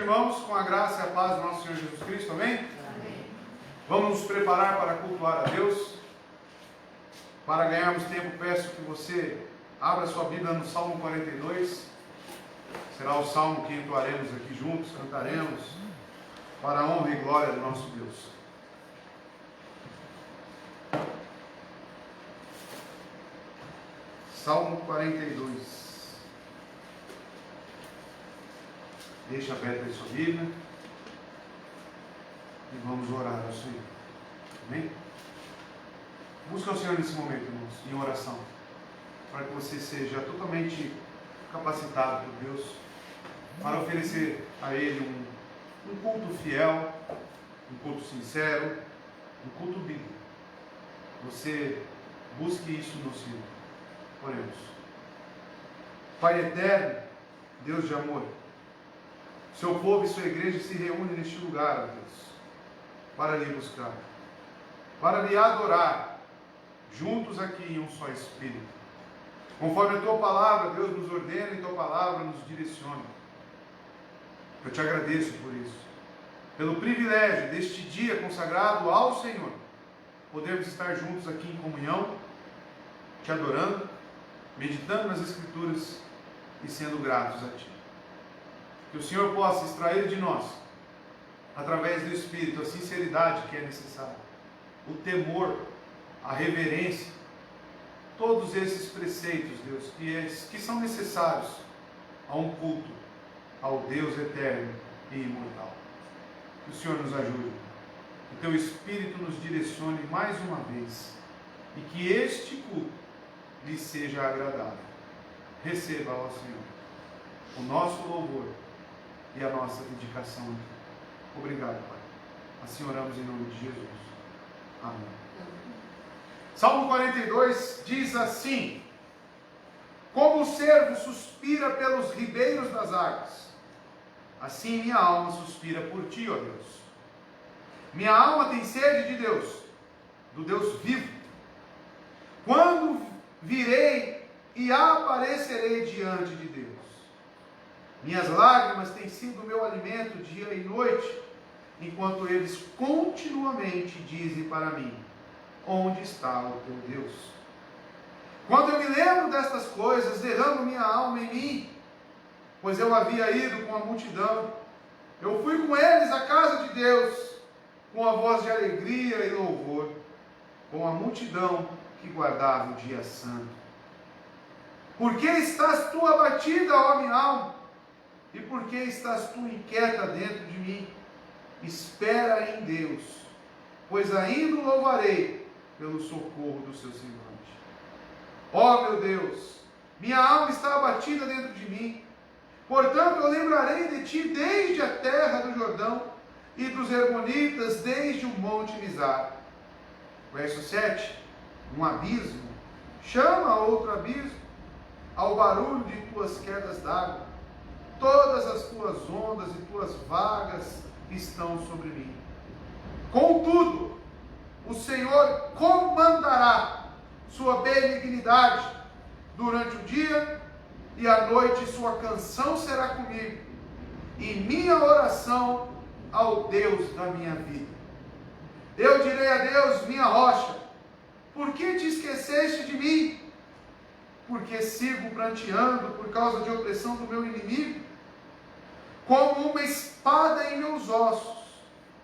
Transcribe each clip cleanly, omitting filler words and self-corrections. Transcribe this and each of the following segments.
irmãos, com a graça e a paz do nosso Senhor Jesus Cristo, amém? Amém. Vamos nos preparar para cultuar a Deus. Para ganharmos tempo, peço que você abra sua Bíblia no Salmo 42. Será o salmo que entoaremos aqui juntos, cantaremos, para a honra e glória do nosso Deus. Salmo 42. Deixa aberta aí sua Bíblia e vamos orar ao Senhor. Amém? Busca o Senhor nesse momento, irmãos, em oração, para que você seja totalmente capacitado por Deus para oferecer a Ele um culto fiel, um culto sincero, um culto bíblico. Você busque isso no Senhor. Oremos. Pai eterno, Deus de amor, seu povo e sua igreja se reúnem neste lugar, ó Deus, para lhe buscar, para lhe adorar, juntos aqui em um só Espírito. Conforme a tua palavra, Deus nos ordena e tua palavra nos direciona. Eu te agradeço por isso, pelo privilégio deste dia consagrado ao Senhor, podermos estar juntos aqui em comunhão, te adorando, meditando nas Escrituras e sendo gratos a ti. Que o Senhor possa extrair de nós, através do Espírito, a sinceridade que é necessária, o temor, a reverência, todos esses preceitos, Deus, que são necessários a um culto ao Deus eterno e imortal. Que o Senhor nos ajude, que o teu Espírito nos direcione mais uma vez e que este culto lhe seja agradável. Receba, ó Senhor, o nosso louvor e a nossa dedicação aqui. Obrigado, Pai. Assim oramos em nome de Jesus. Amém. Salmo 42 diz assim: como o cervo suspira pelos ribeiros das águas, assim minha alma suspira por ti, ó Deus. Minha alma tem sede de Deus, do Deus vivo. Quando virei e aparecerei diante de Deus? Minhas lágrimas têm sido o meu alimento dia e noite, enquanto eles continuamente dizem para mim: onde está o teu Deus? Quando eu me lembro destas coisas, derramo minha alma em mim, pois eu havia ido com a multidão. Eu fui com eles à casa de Deus, com a voz de alegria e louvor, com a multidão que guardava o dia santo. Por que estás tu abatida, ó minha alma? E por que estás tu inquieta dentro de mim? Espera em Deus, pois ainda o louvarei pelo socorro do seu semblante. Ó meu Deus, minha alma está abatida dentro de mim. Portanto eu lembrarei de ti desde a terra do Jordão e dos Hermonitas desde o monte Mizar. Verso 7. Um abismo chama outro abismo, ao barulho de tuas quedas d'água. Todas as tuas ondas e tuas vagas estão sobre mim. Contudo, o Senhor comandará sua benignidade durante o dia, e à noite sua canção será comigo, e minha oração ao Deus da minha vida. Eu direi a Deus, minha rocha: por que te esqueceste de mim? Porque sigo pranteando por causa de opressão do meu inimigo? Como uma espada em meus ossos,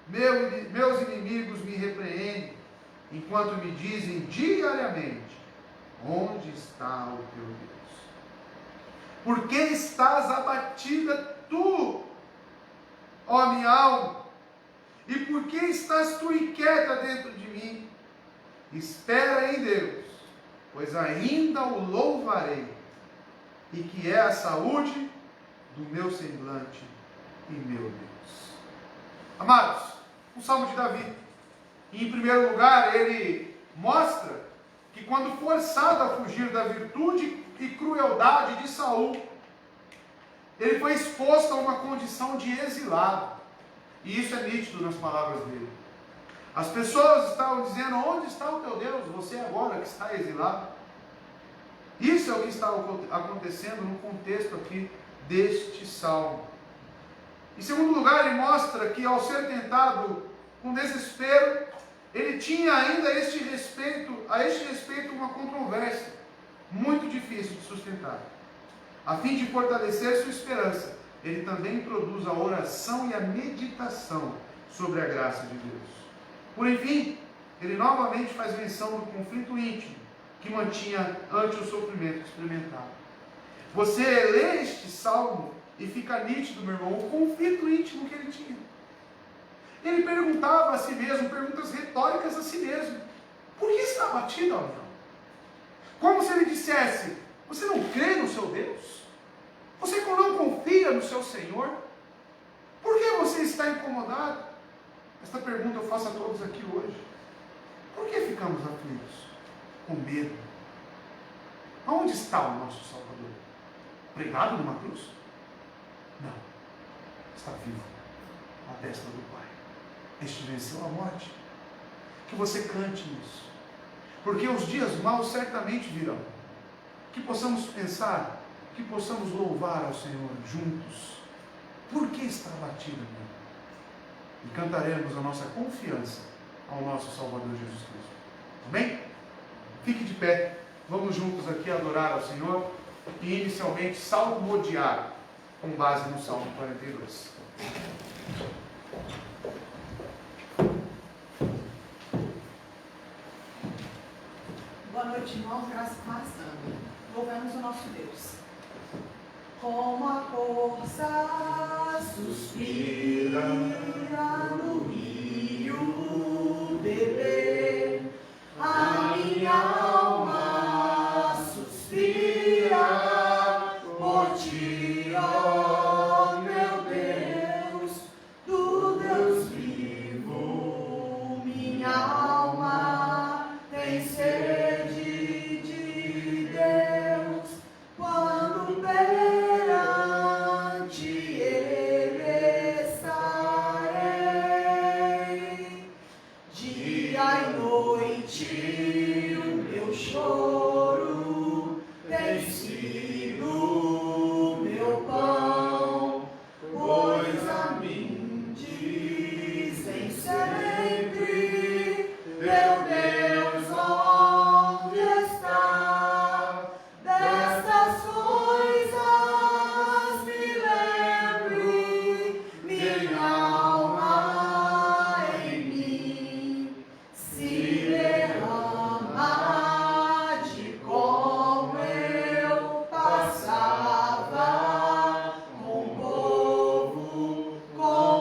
meus inimigos me repreendem, enquanto me dizem diariamente: onde está o teu Deus? Por que estás abatida tu, ó minha alma? E por que estás tu inquieta dentro de mim? Espera em Deus, pois ainda o louvarei, e que é a saúde do meu semblante e meu Deus. Amados, o Salmo de Davi, em primeiro lugar, ele mostra que quando forçado a fugir da virtude e crueldade de Saul, ele foi exposto a uma condição de exilado. E isso é nítido nas palavras dele. As pessoas estavam dizendo: onde está o teu Deus? Você agora que está exilado. Isso é o que está acontecendo no contexto aqui deste salmo. Em segundo lugar, ele mostra que ao ser tentado com desespero, ele tinha ainda a este respeito uma controvérsia muito difícil de sustentar. A fim de fortalecer sua esperança, ele também introduz a oração e a meditação sobre a graça de Deus. Por enfim, ele novamente faz menção do conflito íntimo que mantinha ante o sofrimento experimentado. Você lê este salmo e fica nítido, meu irmão, o conflito íntimo que ele tinha. Ele perguntava a si mesmo, perguntas retóricas a si mesmo: por que está abatido, Abraão? Como se ele dissesse: você não crê no seu Deus? Você não confia no seu Senhor? Por que você está incomodado? Esta pergunta eu faço a todos aqui hoje. Por que ficamos aflitos? Com medo. Aonde está o nosso Salvador? Pregado numa cruz? Não. Está vivo, à destra do Pai. Este venceu a morte. Que você cante isso. Porque os dias maus certamente virão. Que possamos pensar, que possamos louvar ao Senhor juntos. Por que está abatido, meu? E cantaremos a nossa confiança ao nosso Salvador Jesus Cristo. Amém? Fique de pé. Vamos juntos aqui adorar ao Senhor. E inicialmente salmodiar com base no Salmo 42. Boa noite, irmãos, graça e paz. Louvamos o nosso Deus. Como a corça suspira no rio beber, a minha alma suspira por ti, ó meu Deus, do Deus vivo. Minha alma tem sede de Deus, quando perante Ele estarei. Dia e noite o meu choro tem sido meu pão, pois a mim dizem sempre: meu Deus, onde está? Destas coisas me lembre, minha alma em mim se derrama de como eu passava com o povo, com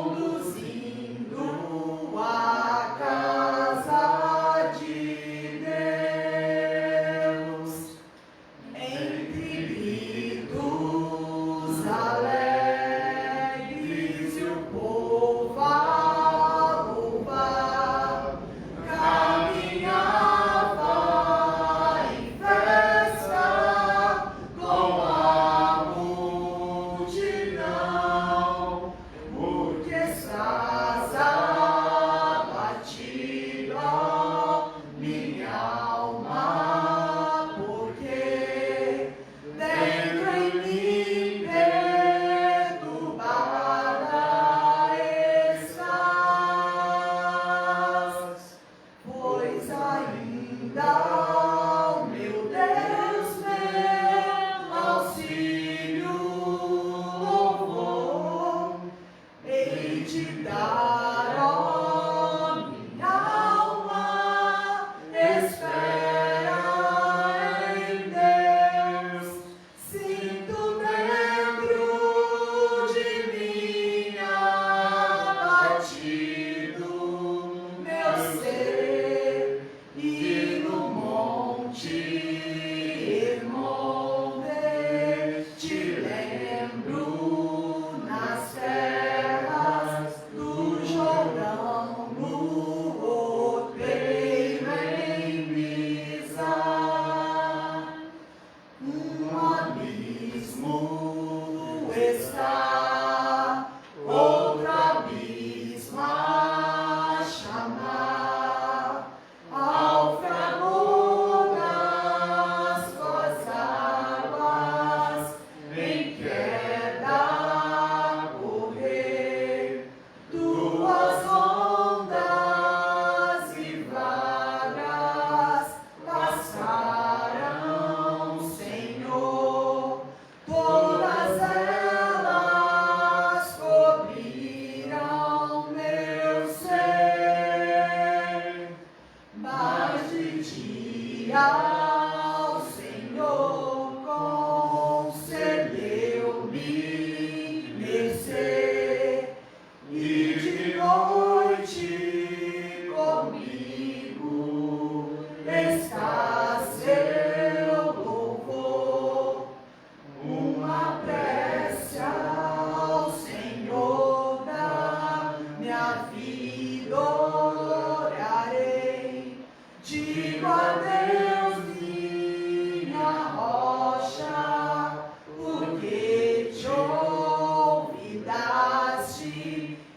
vida orarei. Digo a Deus, minha rocha, porque te olvidaste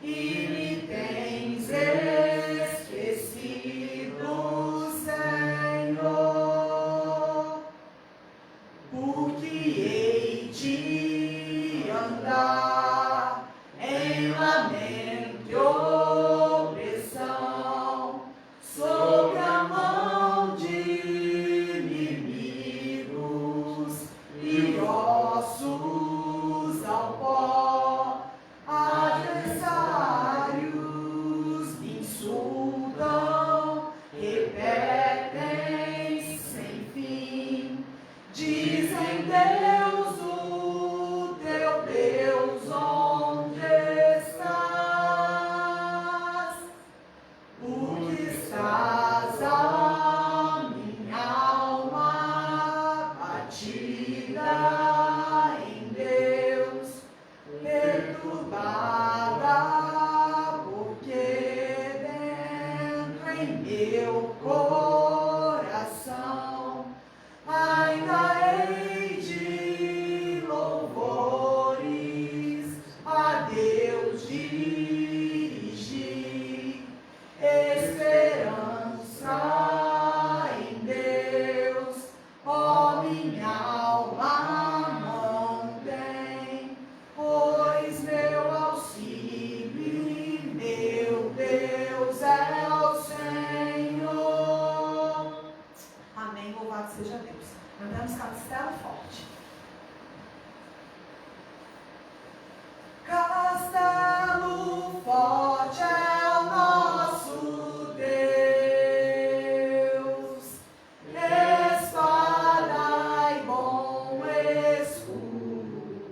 e me tens esquecido, Senhor. Porque hei de andar em lamento e opressão, sob a mão de inimigos e ossos ao pó. Adversários me insultam, repetem sem fim, dizem: Deus, o teu Deus, onde estás? Porque estás a minha alma batida em Deus, perturbada, porque dentro em meu coração ainda hei de louvores a Deus dirigir, esperança em Deus, ó minha alma mantém, pois meu auxílio e meu Deus é o Senhor. Amém, louvado seja Deus. Cantamos Castelo Forte. Castelo forte é o nosso Deus, espada e bom escudo,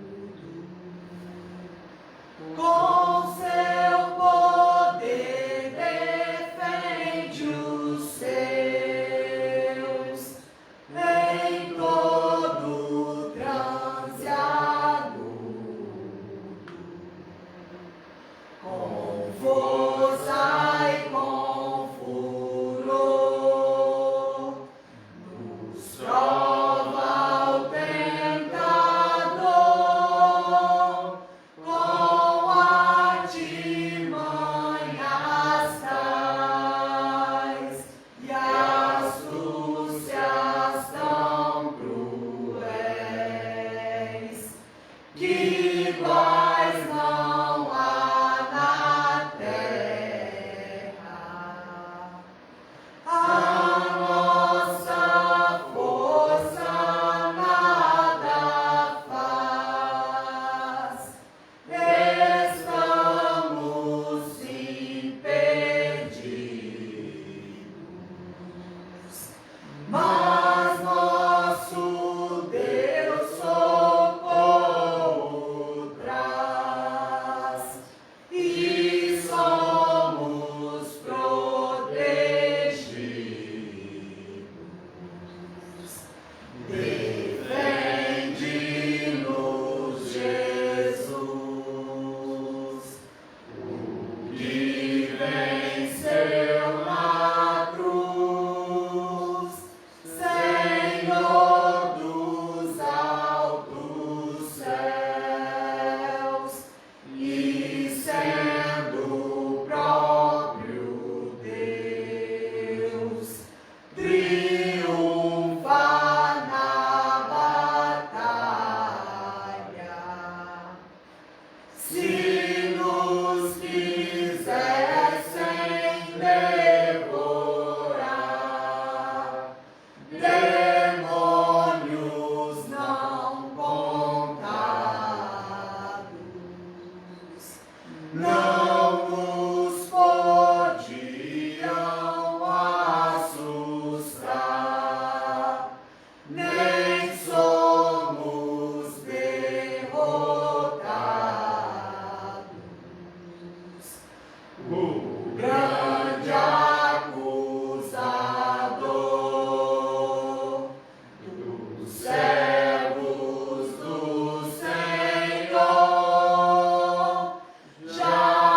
com seu poder defende os seus em todo transe agudo, com força e com furor, nos prova o tentador, com artimanhas tais e astúcias tão cruéis, que iguais não há na terra. A nossa força nada faz, estamos impedidos, mas nosso Deus socorro traz e somos protegidos. Defende-nos, Jesus, o que venceu na cruz, Senhor dos altos céus, e sendo o próprio Deus, triunfa na batalha. Se nos quisessem devorar, demônios não contados, não nos podiam assustar, nem somos derrotados. O grande acusador dos servos do Senhor já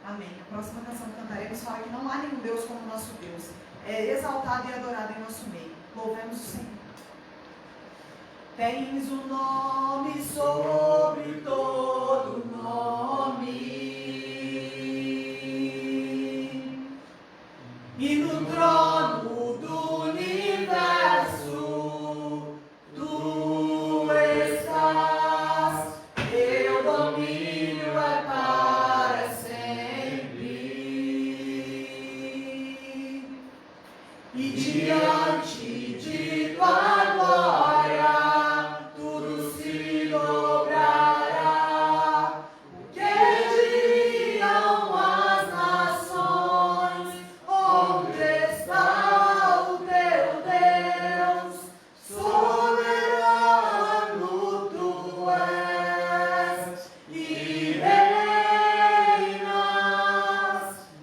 Amém. A próxima canção que cantaremos fala que não há nenhum Deus como o nosso Deus. É exaltado e adorado em nosso meio. Louvemos o Senhor. Tens um nome sobre todo nome, e no trono do universo tu estás, teu domínio é para sempre, e diante de tua glória tudo se dobrará. O que diriam as nações? Onde está o teu Deus? Soberano tu és e reinas.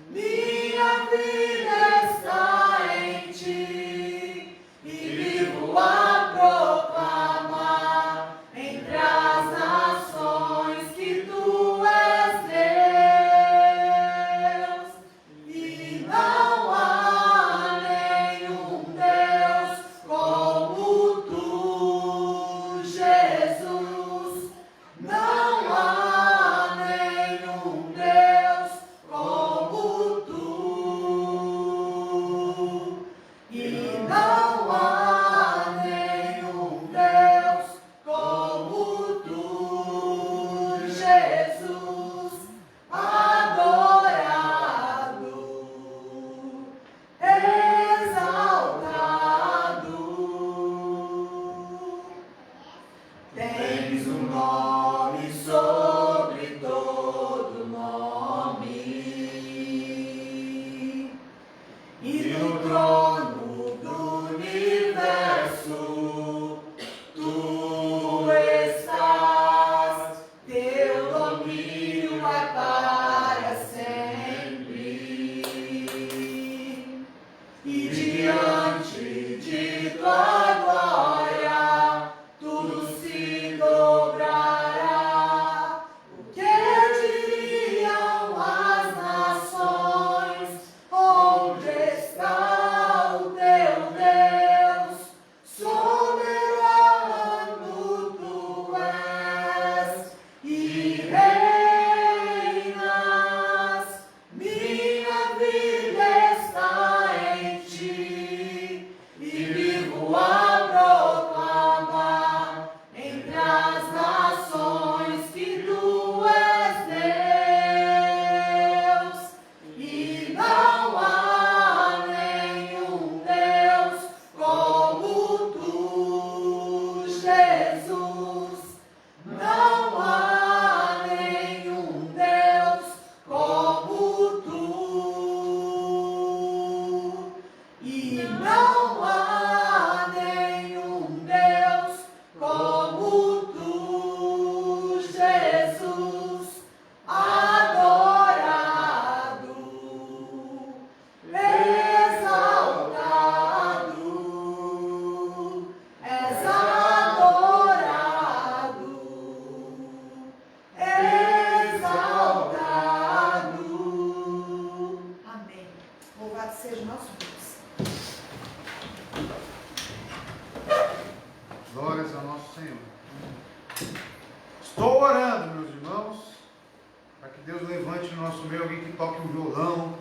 Minha vida está em ti e vivo a proclamar entre as nações que tu és Deus, e não há nenhum Deus como tu, Jesus. Não há nenhum Deus como tu, e não há nenhum Deus como tu, Jesus, adorado, exaltado. Tens um nome sobre todo nome, e no trono do universo tu estás, teu domínio é para sempre, e diante de tua glória tudo se dobrará. O que diriam as nações? Onde está o teu Deus? Soberano tu és e reinas. Minha vida está em ti e vivo a proclamar entre as nações que tu és Deus, e não há nenhum Deus como tu, Jesus. Não há nenhum Deus como tu, e não há nenhum Deus como tu, Jesus, adorado, exaltado, és adorado, exaltado. Amém. Louvado seja o nosso Deus. Glórias ao nosso Senhor. Estou orando, meus irmãos, para que Deus levante no nosso meio alguém que toque um violão,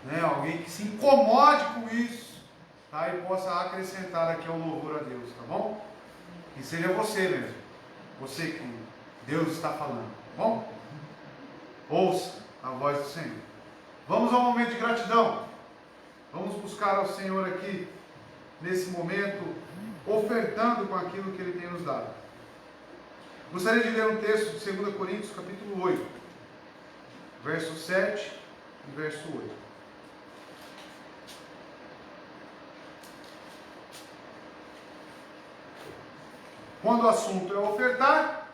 né? Alguém que se incomode com isso, tá? E possa acrescentar aqui ao louvor a Deus, tá bom? E seja você mesmo, você que Deus está falando, tá bom? Ouça a voz do Senhor. Vamos ao momento de gratidão. Vamos buscar ao Senhor aqui, nesse momento, ofertando com aquilo que Ele tem nos dado. Gostaria de ler um texto de 2 Coríntios, capítulo 8, verso 7 e verso 8. Quando o assunto é ofertar,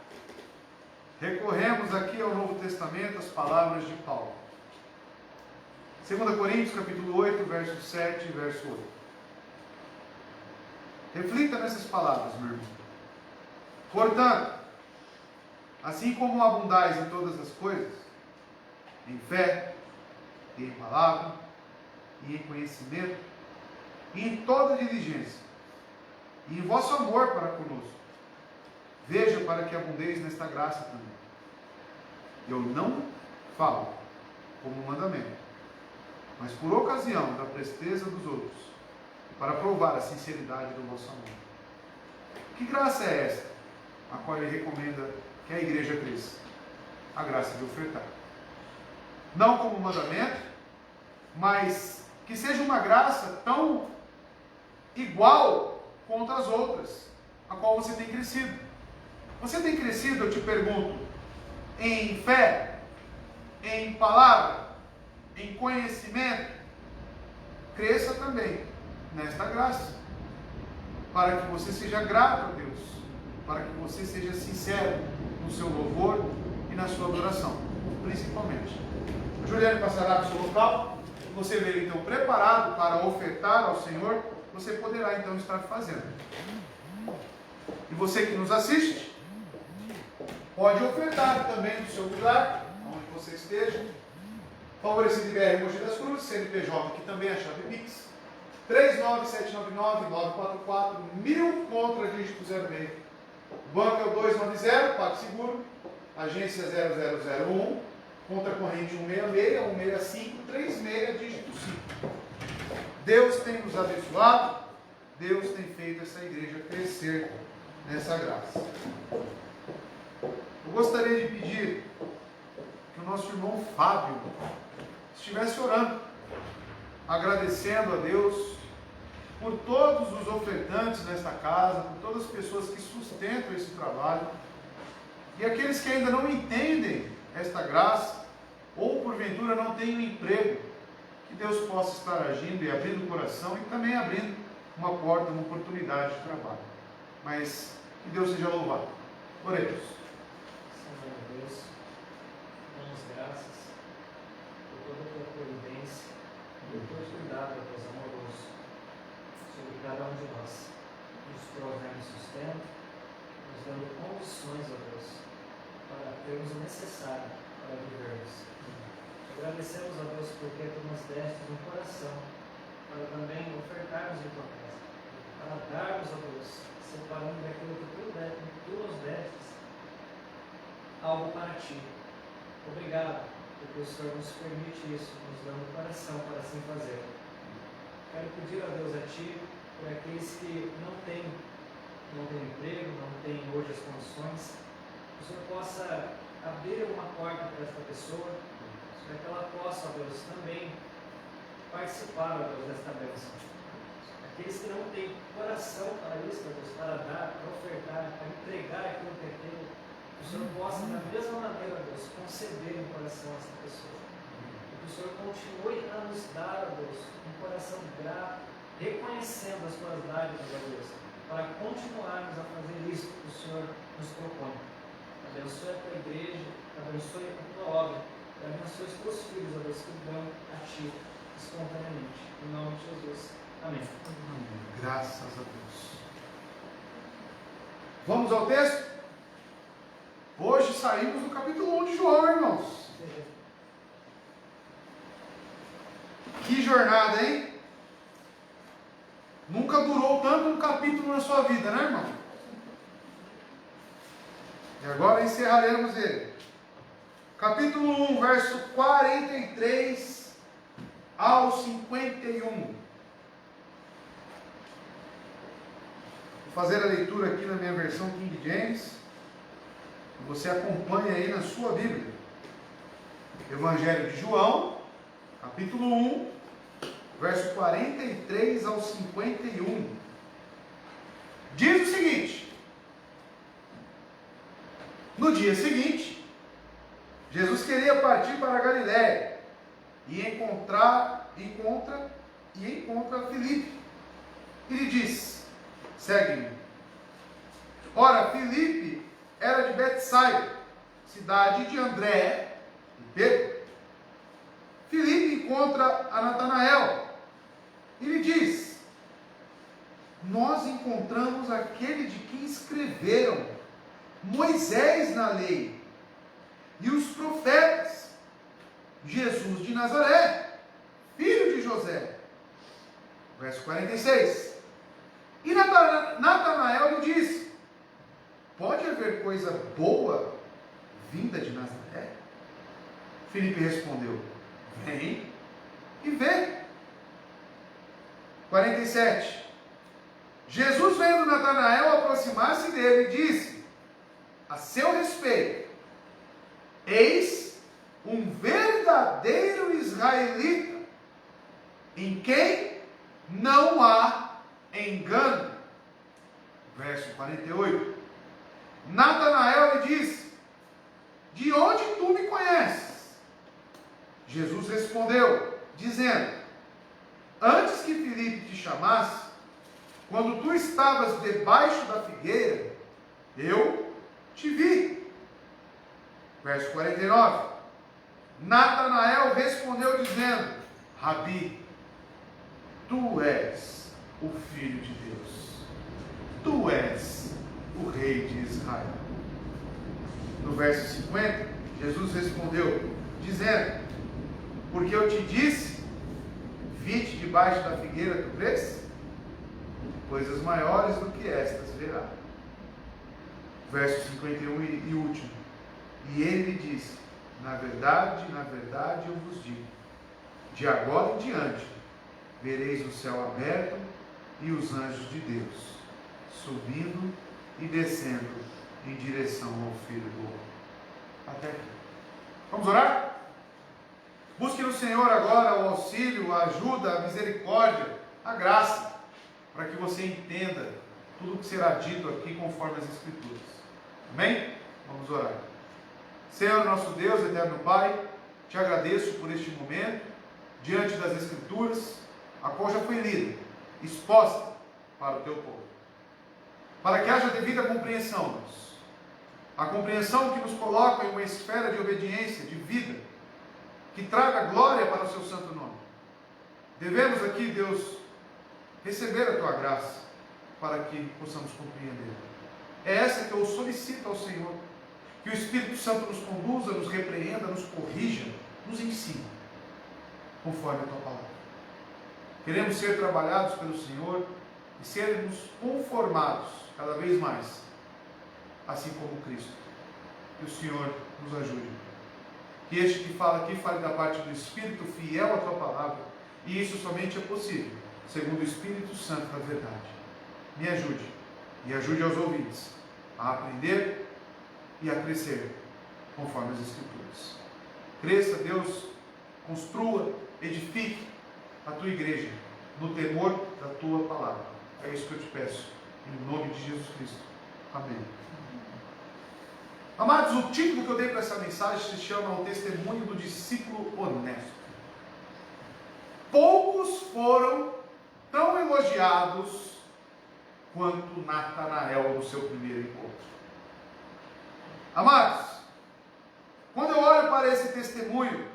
recorremos aqui ao Novo Testamento, as palavras de Paulo. 2 Coríntios, capítulo 8, verso 7 e verso 8. Reflita nessas palavras, meu irmão. Portanto, assim como abundais em todas as coisas, em fé, e em palavra, e em conhecimento, e em toda diligência, e em vosso amor para conosco. Veja para que abundeis nesta graça também. Eu não falo como mandamento, mas por ocasião da presteza dos outros, para provar a sinceridade do vosso amor. Que graça é esta, a qual ele recomenda que a igreja cresça? A graça de ofertar. Não como mandamento, mas que seja uma graça tão igual quanto as outras, a qual você tem crescido. Você tem crescido, eu te pergunto, em fé, em palavra, em conhecimento? Cresça também nesta graça, para que você seja grato a Deus, para que você seja sincero no seu louvor e na sua adoração, principalmente. A Juliane passará para o seu local, e você veio então preparado para ofertar ao Senhor, você poderá então estar fazendo. E você que nos assiste, pode ofertar também do seu lugar, onde você esteja. Favorecido IBR Mogi das Cruzes, CNPJ, que também é a chave Pix, 39799-944-1000, contra dígito 06. Banco é o 290, PagSeguro, agência 0001, contra corrente 166-165-36, dígito 5. Deus tem nos abençoado, Deus tem feito essa igreja crescer nessa graça. Eu gostaria de pedir que o nosso irmão Fábio estivesse orando, agradecendo a Deus por todos os ofertantes nesta casa, por todas as pessoas que sustentam esse trabalho, e aqueles que ainda não entendem esta graça, ou porventura não têm um emprego, que Deus possa estar agindo e abrindo o coração, e também abrindo uma porta, uma oportunidade de trabalho. Mas que Deus seja louvado. Oremos. Senhor Deus, damos graças por toda a tua providência, por todo o cuidado, Deus amoroso, sobre cada um de nós, nos provendo sustento, nos dando condições, ó Deus, para termos o necessário para vivermos. Agradecemos a Deus porque tu nos deste um coração para também ofertarmos em tua casa, para darmos a Deus, separando daquilo que tu nos destes, algo para ti. Obrigado, porque o Senhor nos permite isso, nos dando o coração para assim fazer. Quero pedir a Deus a ti, por aqueles que não têm emprego, não têm hoje as condições, que o Senhor possa abrir uma porta para esta pessoa, para que ela possa, ó Deus, também participar, ó Deus, desta bênção. Aqueles que não têm coração para isso, ó Deus, para dar, para ofertar, para entregar aquilo que é teu, que o Senhor possa, da mesma maneira, ó Deus, conceder um coração a essa pessoa. E que o Senhor continue a nos dar, ó Deus, um coração grato, reconhecendo as tuas dádivas, ó Deus, para continuarmos a fazer isso que o Senhor nos propõe. Abençoe a tua igreja, abençoe a tua obra, e abençoe os teus filhos, ó Deus, que dão a ti espontaneamente. Em nome de Jesus. Amém. Graças a Deus. Vamos ao texto? Hoje saímos do capítulo 1 de João, irmãos. Que jornada, hein? Nunca durou tanto um capítulo na sua vida, né, irmão? E agora encerraremos ele. Capítulo 1, verso 43 ao 51. Vou fazer a leitura aqui na minha versão King James. Você acompanha aí na sua Bíblia. Evangelho de João, capítulo 1, verso 43 ao 51. Diz o seguinte: no dia seguinte, Jesus queria partir para a Galiléia e encontra Filipe. E lhe disse: segue-me. Ora, Filipe era de Betsaida, cidade de André e Pedro. Filipe encontra a Natanael e lhe diz: nós encontramos aquele de quem escreveram Moisés na lei e os profetas, Jesus de Nazaré. José. Verso 46. E Natanael lhe disse: pode haver coisa boa vinda de Nazaré? Filipe respondeu: vem e vê. 47. Jesus, vendo Natanael aproximar-se dele, disse a seu respeito: eis um verdadeiro israelita, em quem não há engano. Verso 48. Natanael lhe disse: de onde tu me conheces? Jesus respondeu, dizendo: antes que Filipe te chamasse, quando tu estavas debaixo da figueira, eu te vi. Verso 49. Natanael respondeu dizendo: Rabi, tu és o Filho de Deus, tu és o Rei de Israel. No verso 50, Jesus respondeu dizendo: porque eu te disse, vi-te debaixo da figueira, tu crês? Coisas maiores do que estas verá. Verso 51 e último. E ele lhe disse: na verdade eu vos digo, de agora em diante vereis o céu aberto e os anjos de Deus subindo e descendo em direção ao Filho do Homem. Até aqui. Vamos orar? Busque no Senhor agora o auxílio, a ajuda, a misericórdia, a graça, para que você entenda tudo o que será dito aqui conforme as Escrituras. Amém? Vamos orar. Senhor, nosso Deus, eterno Pai, te agradeço por este momento, diante das Escrituras, a qual já foi lida, exposta para o teu povo. Para que haja devida compreensão, Deus. A compreensão que nos coloca em uma esfera de obediência, de vida, que traga glória para o seu santo nome. Devemos aqui, Deus, receber a tua graça, para que possamos compreender. É essa que eu solicito ao Senhor. Que o Espírito Santo nos conduza, nos repreenda, nos corrija, nos ensine, conforme a tua palavra. Queremos ser trabalhados pelo Senhor e sermos conformados cada vez mais, assim como Cristo. Que o Senhor nos ajude. Que este que fala aqui fale da parte do Espírito fiel à tua palavra, e isso somente é possível segundo o Espírito Santo da verdade. Me ajude e ajude aos ouvintes a aprender e a crescer conforme as Escrituras. Cresça, Deus, construa, edifique a tua igreja no temor da tua palavra. É isso que eu te peço, em nome de Jesus Cristo. Amém. Amados, o título que eu dei para essa mensagem se chama O Testemunho do Discípulo Honesto. Poucos foram tão elogiados quanto Natanael no seu primeiro encontro. Amados, quando eu olho para esse testemunho,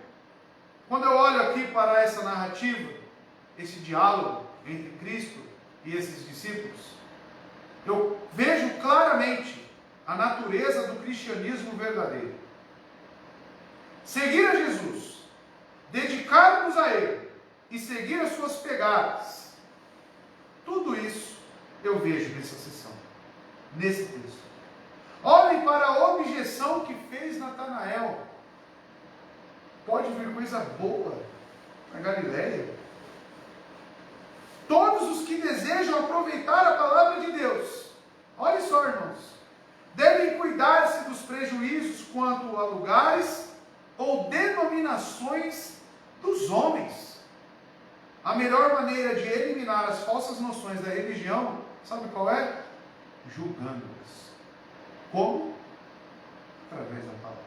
quando eu olho aqui para essa narrativa, esse diálogo entre Cristo e esses discípulos, eu vejo claramente a natureza do cristianismo verdadeiro. Seguir a Jesus, dedicar-nos a Ele e seguir as suas pegadas, tudo isso eu vejo nessa sessão, nesse texto. Olhem para a objeção que fez Natanael. Pode vir coisa boa na Galileia. Todos os que desejam aproveitar a palavra de Deus, olhem só, irmãos, devem cuidar-se dos prejuízos quanto a lugares ou denominações dos homens. A melhor maneira de eliminar as falsas noções da religião, sabe qual é? Julgando-as. Como? Através da palavra.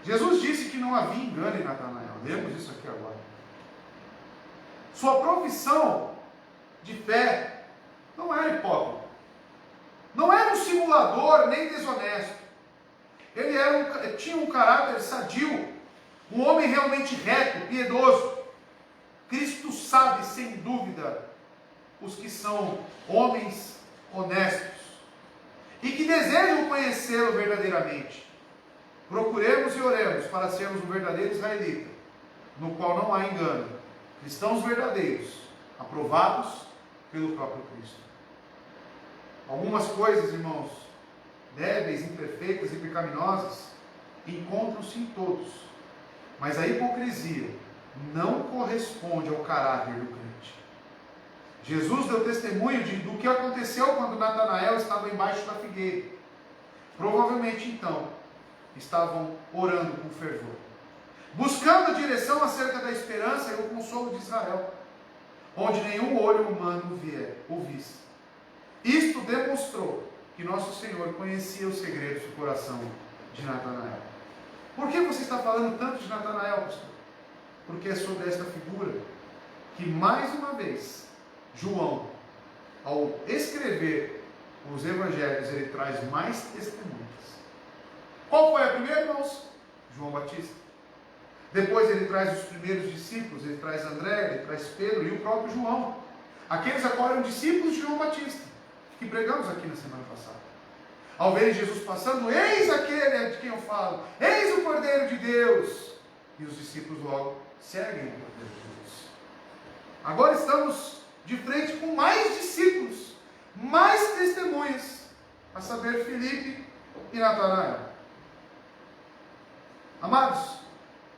Jesus disse que não havia engano em Natanael. Lemos isso aqui agora. Sua profissão de fé não era hipócrita. Não era um simulador nem desonesto. Ele tinha um caráter sadio. Um homem realmente reto, piedoso. Cristo sabe, sem dúvida, os que são homens honestos e que desejam conhecê-lo verdadeiramente. Procuremos e oremos para sermos um verdadeiro israelita, no qual não há engano, cristãos verdadeiros, aprovados pelo próprio Cristo. Algumas coisas, irmãos, débeis, imperfeitas e pecaminosas, encontram-se em todos, mas a hipocrisia não corresponde ao caráter do crente. Jesus deu testemunho do que aconteceu quando Natanael estava embaixo da figueira. Provavelmente, então, estavam orando com fervor, buscando a direção acerca da esperança e o consolo de Israel, onde nenhum olho humano o visse. Isto demonstrou que nosso Senhor conhecia os segredos do coração de Natanael. Por que você está falando tanto de Natanael, pastor? Porque é sobre esta figura que, mais uma vez, João, ao escrever os evangelhos, ele traz mais testemunhas. Qual foi a primeira, irmãos? João Batista. Depois ele traz os primeiros discípulos, ele traz André, ele traz Pedro e o próprio João. Aqueles agora eram discípulos de João Batista, que pregamos aqui na semana passada. Ao verem Jesus passando, eis aquele de quem eu falo, eis o Cordeiro de Deus. E os discípulos logo seguem o Cordeiro de Deus. Agora estamos de frente com mais discípulos, mais testemunhas, a saber, Filipe e Natanael. Amados,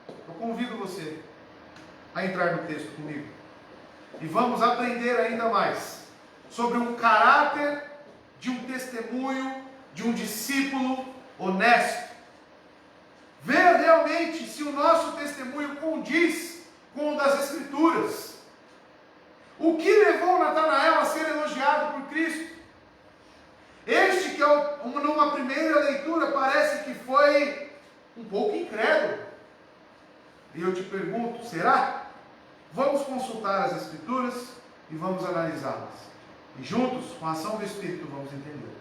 eu convido você a entrar no texto comigo e vamos aprender ainda mais sobre um caráter de um testemunho, de um discípulo honesto. Ver realmente se o nosso testemunho condiz com o das Escrituras. O que levou Natanael a ser elogiado por Cristo? Este que numa primeira leitura parece que foi um pouco incrédulo. E eu te pergunto, será? Vamos consultar as Escrituras e vamos analisá-las. E juntos, com a ação do Espírito, vamos entender.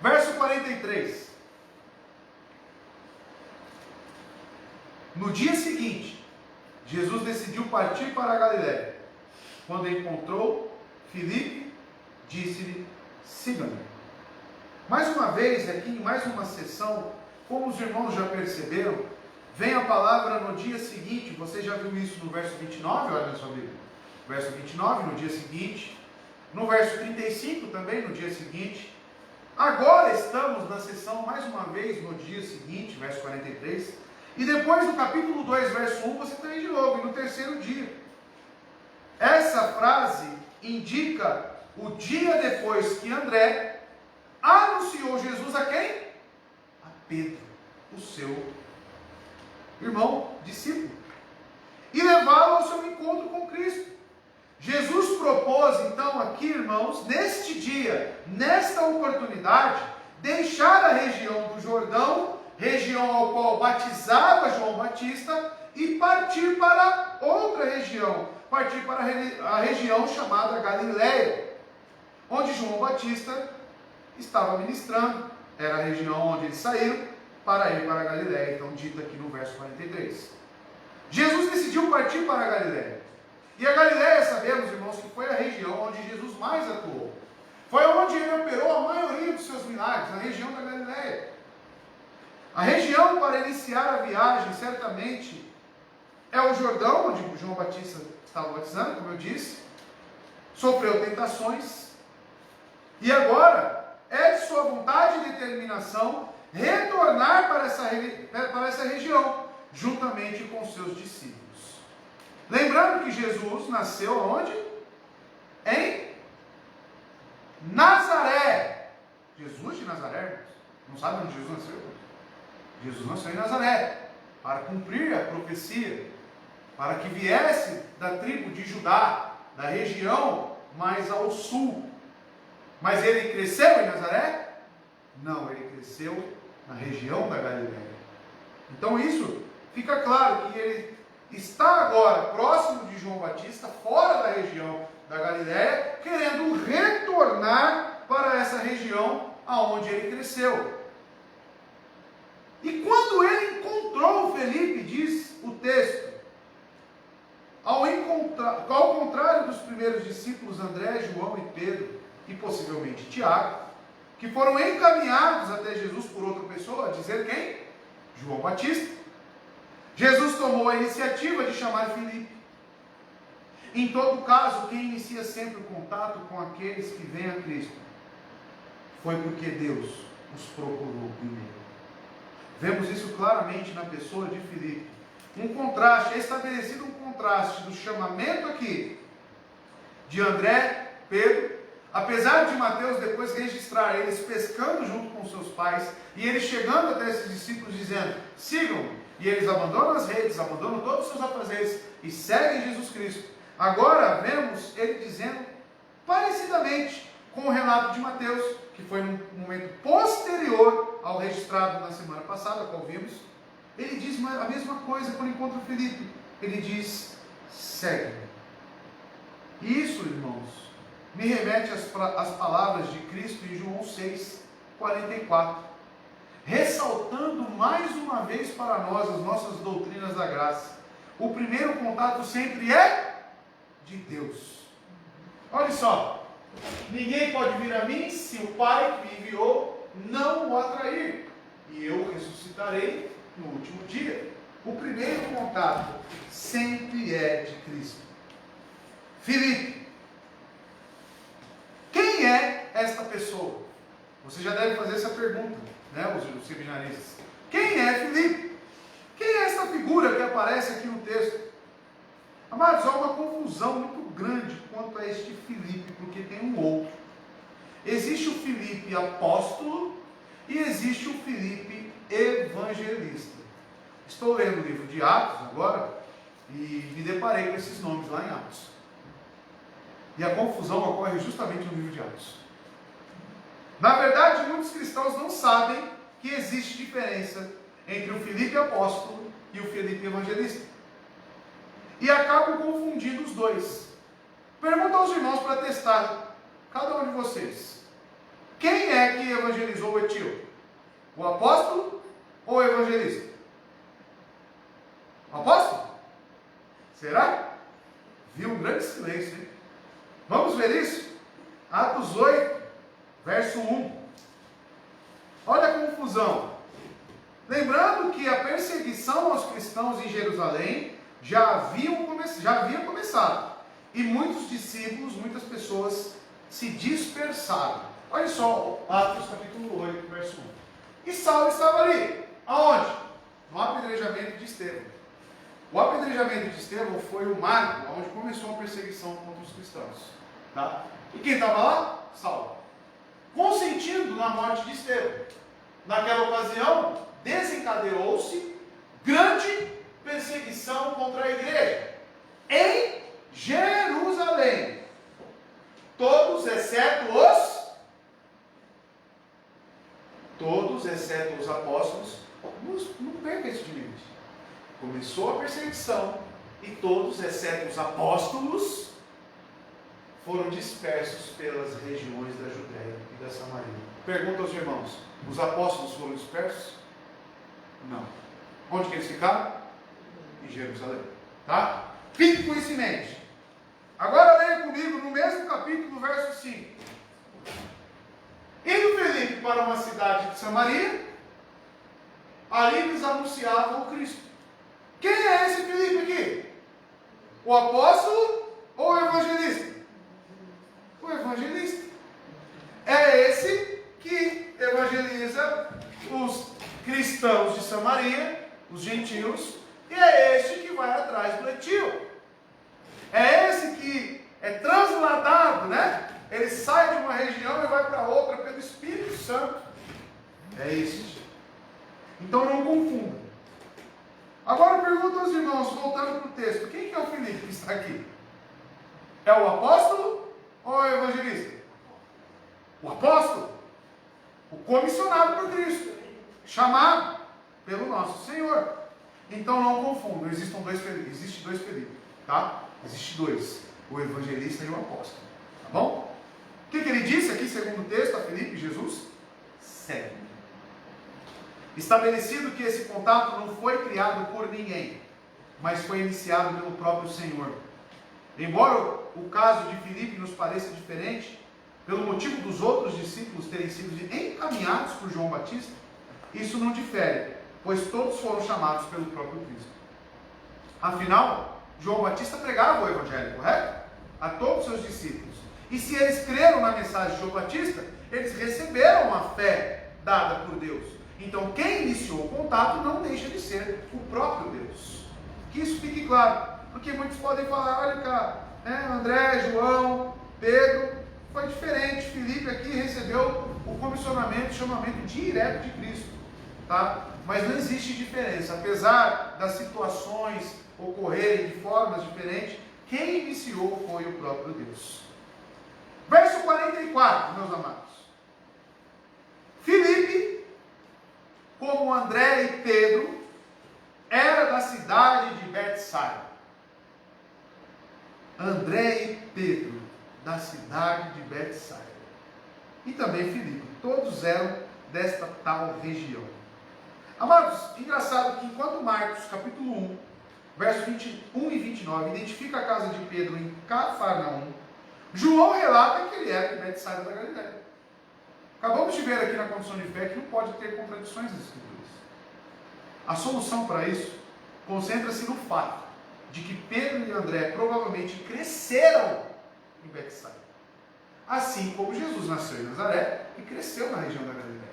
Verso 43. No dia seguinte, Jesus decidiu partir para a Galiléia. Quando encontrou Filipe, disse-lhe: siga-me. Mais uma vez, aqui em mais uma sessão, como os irmãos já perceberam, vem a palavra no dia seguinte. Você já viu isso no verso 29? Olha na sua Bíblia. Verso 29, no dia seguinte. No verso 35 também, no dia seguinte. Agora estamos na sessão, mais uma vez, no dia seguinte, verso 43. E depois, no capítulo 2, verso 1, você tem de novo, e no terceiro dia. Essa frase indica o dia depois que André anunciou Jesus a quem? A Pedro, o seu irmão, discípulo, e levá-lo ao seu encontro com Cristo. Jesus propôs então aqui, irmãos, neste dia, nesta oportunidade, deixar a região do Jordão, região ao qual batizava João Batista, e partir para outra região, partir para a região chamada Galiléia, onde João Batista estava ministrando. Era a região onde eles saíram para ir para a Galiléia, então dito aqui no verso 43. Jesus decidiu partir para a Galiléia. E a Galiléia, sabemos, irmãos, que foi a região onde Jesus mais atuou. Foi onde ele operou a maioria dos seus milagres, na região da Galiléia. A região para iniciar a viagem, certamente, é o Jordão, onde João Batista estava batizando, como eu disse. Sofreu tentações. E agora, é de sua vontade e determinação retornar para essa região, juntamente com seus discípulos. Lembrando que Jesus nasceu onde? Em Nazaré. Jesus de Nazaré, não sabe onde Jesus nasceu? Jesus nasceu em Nazaré, para cumprir a profecia, para que viesse da tribo de Judá, da região mais ao sul. Mas ele cresceu em Nazaré? Não, ele cresceu na região da Galiléia. Então isso fica claro que ele está agora próximo de João Batista, fora da região da Galiléia, querendo retornar para essa região aonde ele cresceu. E quando ele encontrou Felipe, diz o texto, ao contrário dos primeiros discípulos André, João e Pedro, e possivelmente Tiago, que foram encaminhados até Jesus por outra pessoa, a dizer quem? João Batista. Jesus tomou a iniciativa de chamar Filipe. Em todo caso, quem inicia sempre o contato com aqueles que vêm a Cristo foi porque Deus os procurou primeiro. Vemos isso claramente na pessoa de Filipe. Um contraste, é estabelecido um contraste do chamamento aqui de André, Pedro, apesar de Mateus depois registrar eles pescando junto com seus pais, e eles chegando até esses discípulos dizendo, sigam, e eles abandonam as redes, abandonam todos os seus afazeres e seguem Jesus Cristo. Agora vemos ele dizendo parecidamente com o relato de Mateus, que foi num momento posterior ao registrado na semana passada, qual vimos. Ele diz a mesma coisa quando encontra Filipe. Ele diz, segue-me. Isso, irmãos, me remete às palavras de Cristo em João 6:44, ressaltando mais uma vez para nós as nossas doutrinas da graça. O primeiro contato sempre é de Deus. Olha só, ninguém pode vir a mim se o Pai que me enviou não o atrair, e eu ressuscitarei no último dia. O primeiro contato sempre é de Cristo. Filipe, quem é esta pessoa? Você já deve fazer essa pergunta, né, os seminaristas. Quem é Filipe? Quem é essa figura que aparece aqui no texto? Amados, há uma confusão muito grande quanto a este Filipe, porque tem um outro. Existe o Filipe apóstolo e existe o Filipe evangelista. Estou lendo o livro de Atos agora e me deparei com esses nomes lá em Atos. E a confusão ocorre justamente no livro de Atos. Na verdade, muitos cristãos não sabem que existe diferença entre o Filipe apóstolo e o Filipe evangelista. E acabam confundindo os dois. Pergunta aos irmãos para testar, cada um de vocês. Quem é que evangelizou o Etíope? O apóstolo ou o evangelista? O apóstolo? Será? Viu um grande silêncio, hein? Vamos ver isso? Atos 8, verso 1. Olha a confusão. Lembrando que a perseguição aos cristãos em Jerusalém já havia começado. E muitos discípulos, muitas pessoas se dispersaram. Olha só, Atos capítulo 8, verso 1. E Saulo estava ali. Aonde? No apedrejamento de Estevão. O apedrejamento de Estevão foi o marco onde começou a perseguição contra os cristãos. Tá? E quem estava lá? Saulo. Consentindo na morte de Estevão. Naquela ocasião, desencadeou-se grande perseguição contra a igreja em Jerusalém. Todos exceto os apóstolos. Não perca isso de mente. Começou a perseguição e todos exceto os apóstolos foram dispersos pelas regiões da Judéia e da Samaria. Pergunta aos irmãos, os apóstolos foram dispersos? Não. Onde que eles ficaram? Em Jerusalém. Tá? Fique com isso em mente. Agora leia comigo no mesmo capítulo, no verso 5. Indo Filipe para uma cidade de Samaria, ali lhes anunciavam o Cristo. Quem é esse Filipe aqui? O apóstolo ou o evangelista? O evangelista. É esse que evangeliza os cristãos de Samaria, os gentios, e é este que vai atrás do etíope. É esse que é transladado, né? Ele sai de uma região e vai para outra pelo Espírito Santo. É este. Então não confunda. Agora pergunta aos irmãos, voltando para o texto, quem que é o Filipe que está aqui? É o apóstolo ou é o evangelista? O apóstolo. O comissionado por Cristo. Chamado pelo nosso Senhor. Então não confundam, existem dois Filipe, tá? Existem dois, o evangelista e o apóstolo, tá bom? O que ele disse aqui, segundo o texto, a Filipe e Jesus? Segue. Estabelecido que esse contato não foi criado por ninguém, mas foi iniciado pelo próprio Senhor. Embora o caso de Filipe nos pareça diferente, pelo motivo dos outros discípulos terem sido encaminhados por João Batista, isso não difere, pois todos foram chamados pelo próprio Cristo. Afinal, João Batista pregava o Evangelho, correto? A todos os seus discípulos. E se eles creram na mensagem de João Batista, eles receberam a fé dada por Deus. Então, quem iniciou o contato não deixa de ser o próprio Deus. Que isso fique claro, porque muitos podem falar, olha cá, André, João, Pedro, foi diferente. Filipe aqui recebeu o comissionamento, o chamamento direto de Cristo, tá? Mas não existe diferença, apesar das situações ocorrerem de formas diferentes, quem iniciou foi o próprio Deus. Verso 44, meus amados. Filipe, como André e Pedro, era da cidade de Betsaida. André e Pedro, da cidade de Betsaida. E também Filipe, todos eram desta tal região. Amados, engraçado que enquanto Marcos, capítulo 1, versos 21 e 29, identifica a casa de Pedro em Cafarnaum, João relata que ele era de Betsaida da Galileia. Acabamos de ver aqui na Confissão de Fé que não pode ter contradições nas Escrituras. A solução para isso concentra-se no fato de que Pedro e André provavelmente cresceram em Betsaida. Assim como Jesus nasceu em Nazaré e cresceu na região da Galileia.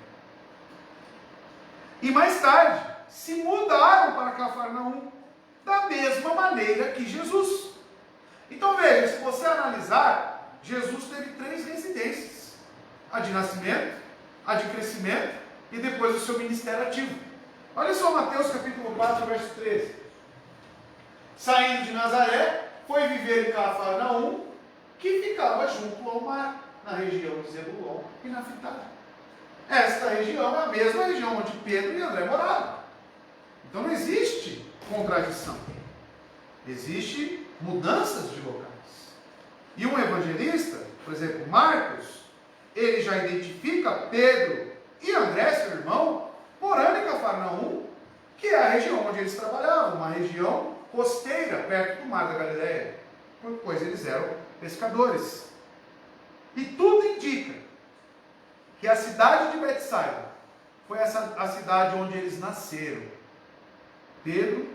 E mais tarde, se mudaram para Cafarnaum, da mesma maneira que Jesus. Então veja, se você analisar, Jesus teve 3 residências. A de nascimento, a de crescimento e depois o seu ministério ativo. Olha só Mateus capítulo 4, verso 13. Saindo de Nazaré, foi viver em Cafarnaum, que ficava junto ao mar, na região de Zebulon e Naftali. Esta região é a mesma região onde Pedro e André moraram. Então não existe contradição. Existe mudanças de locais. E um evangelista, por exemplo, Marcos, ele já identifica Pedro e André, seu irmão, morando em Cafarnaum, que é a região onde eles trabalhavam, uma região costeira, perto do mar da Galileia, pois eles eram pescadores. E tudo indica que a cidade de Betsaida foi a cidade onde eles nasceram. Pedro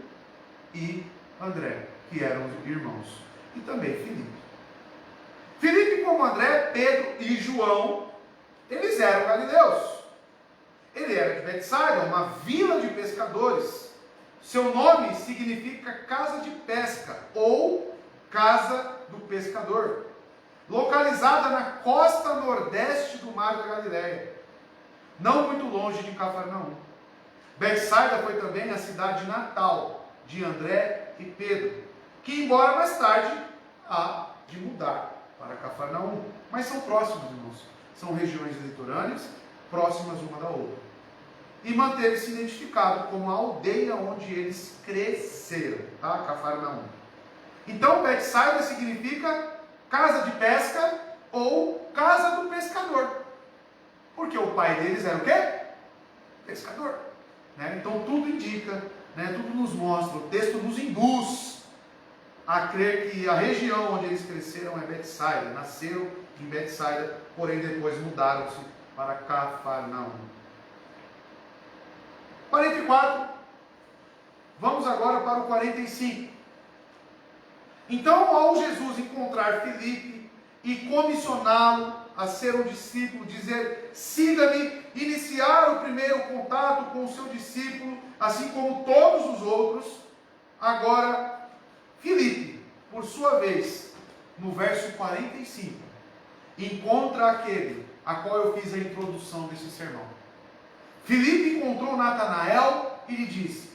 e André, que eram irmãos. E também Filipe. Filipe, como André, Pedro e João, eles eram galileus. Ele era de Betsaida, uma vila de pescadores. Seu nome significa casa de pesca ou casa do pescador, localizada na costa nordeste do mar da Galileia, não muito longe de Cafarnaum. Betsaida foi também a cidade natal de André e Pedro, que embora mais tarde há de mudar para Cafarnaum, mas são próximos, irmãos. São regiões litorâneas, próximas uma da outra. E manteve-se identificado como a aldeia onde eles cresceram, tá? Cafarnaum. Então, Betsaida significa casa de pesca ou casa do pescador. Porque o pai deles era o quê? Pescador. Né? Então, tudo indica, né? Tudo nos mostra, o texto nos induz a crer que a região onde eles cresceram é Betsaida. Nasceram em Betsaida, porém depois mudaram-se para Cafarnaum. 44. Vamos agora para o 45. Então, ao Jesus encontrar Filipe e comissioná-lo a ser um discípulo, dizer, siga-me, iniciar o primeiro contato com o seu discípulo, assim como todos os outros, agora, Filipe, por sua vez, no verso 45, encontra aquele a qual eu fiz a introdução desse sermão. Filipe encontrou Natanael e lhe disse,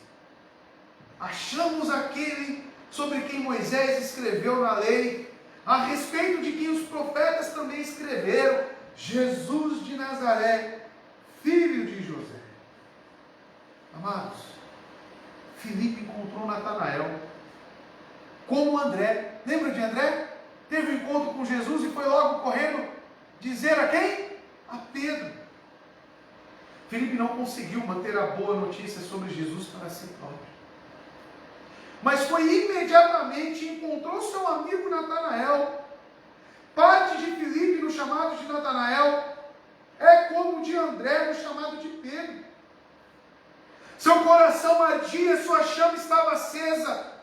achamos aquele sobre quem Moisés escreveu na lei, a respeito de quem os profetas também escreveram, Jesus de Nazaré, filho de José. Amados, Filipe encontrou Natanael, como André. Lembra de André? Teve um encontro com Jesus e foi logo correndo dizer a quem? A Pedro. Filipe não conseguiu manter a boa notícia sobre Jesus para si próprio. Mas foi imediatamente e encontrou seu amigo Natanael. Parte de Filipe no chamado de Natanael é como de André no chamado de Pedro. Seu coração ardia, sua chama estava acesa.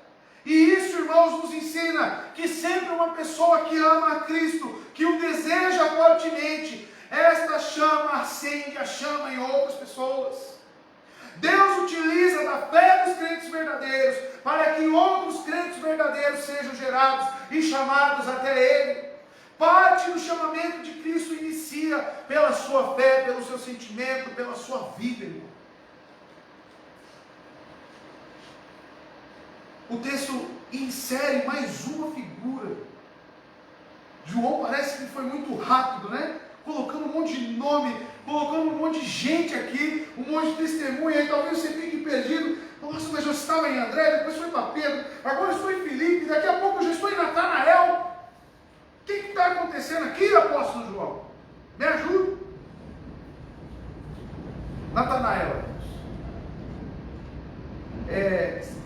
irmãos, nos ensina que sempre uma pessoa que ama a Cristo, que o deseja fortemente, esta chama acende a chama em outras pessoas. Deus utiliza da fé dos crentes verdadeiros para que outros crentes verdadeiros sejam gerados e chamados até Ele. Parte do chamamento de Cristo inicia pela sua fé, pelo seu sentimento, pela sua vida, irmão. O texto insere mais uma figura. João parece que foi muito rápido, né? Colocando um monte de nome, colocando um monte de gente aqui, um monte de testemunha, aí talvez você fique perdido. Nossa, mas eu estava em André, depois foi para Pedro, agora estou em Filipe, daqui a pouco eu já estou em Natanael. O que está acontecendo aqui, apóstolo João? Me ajuda. Natanael.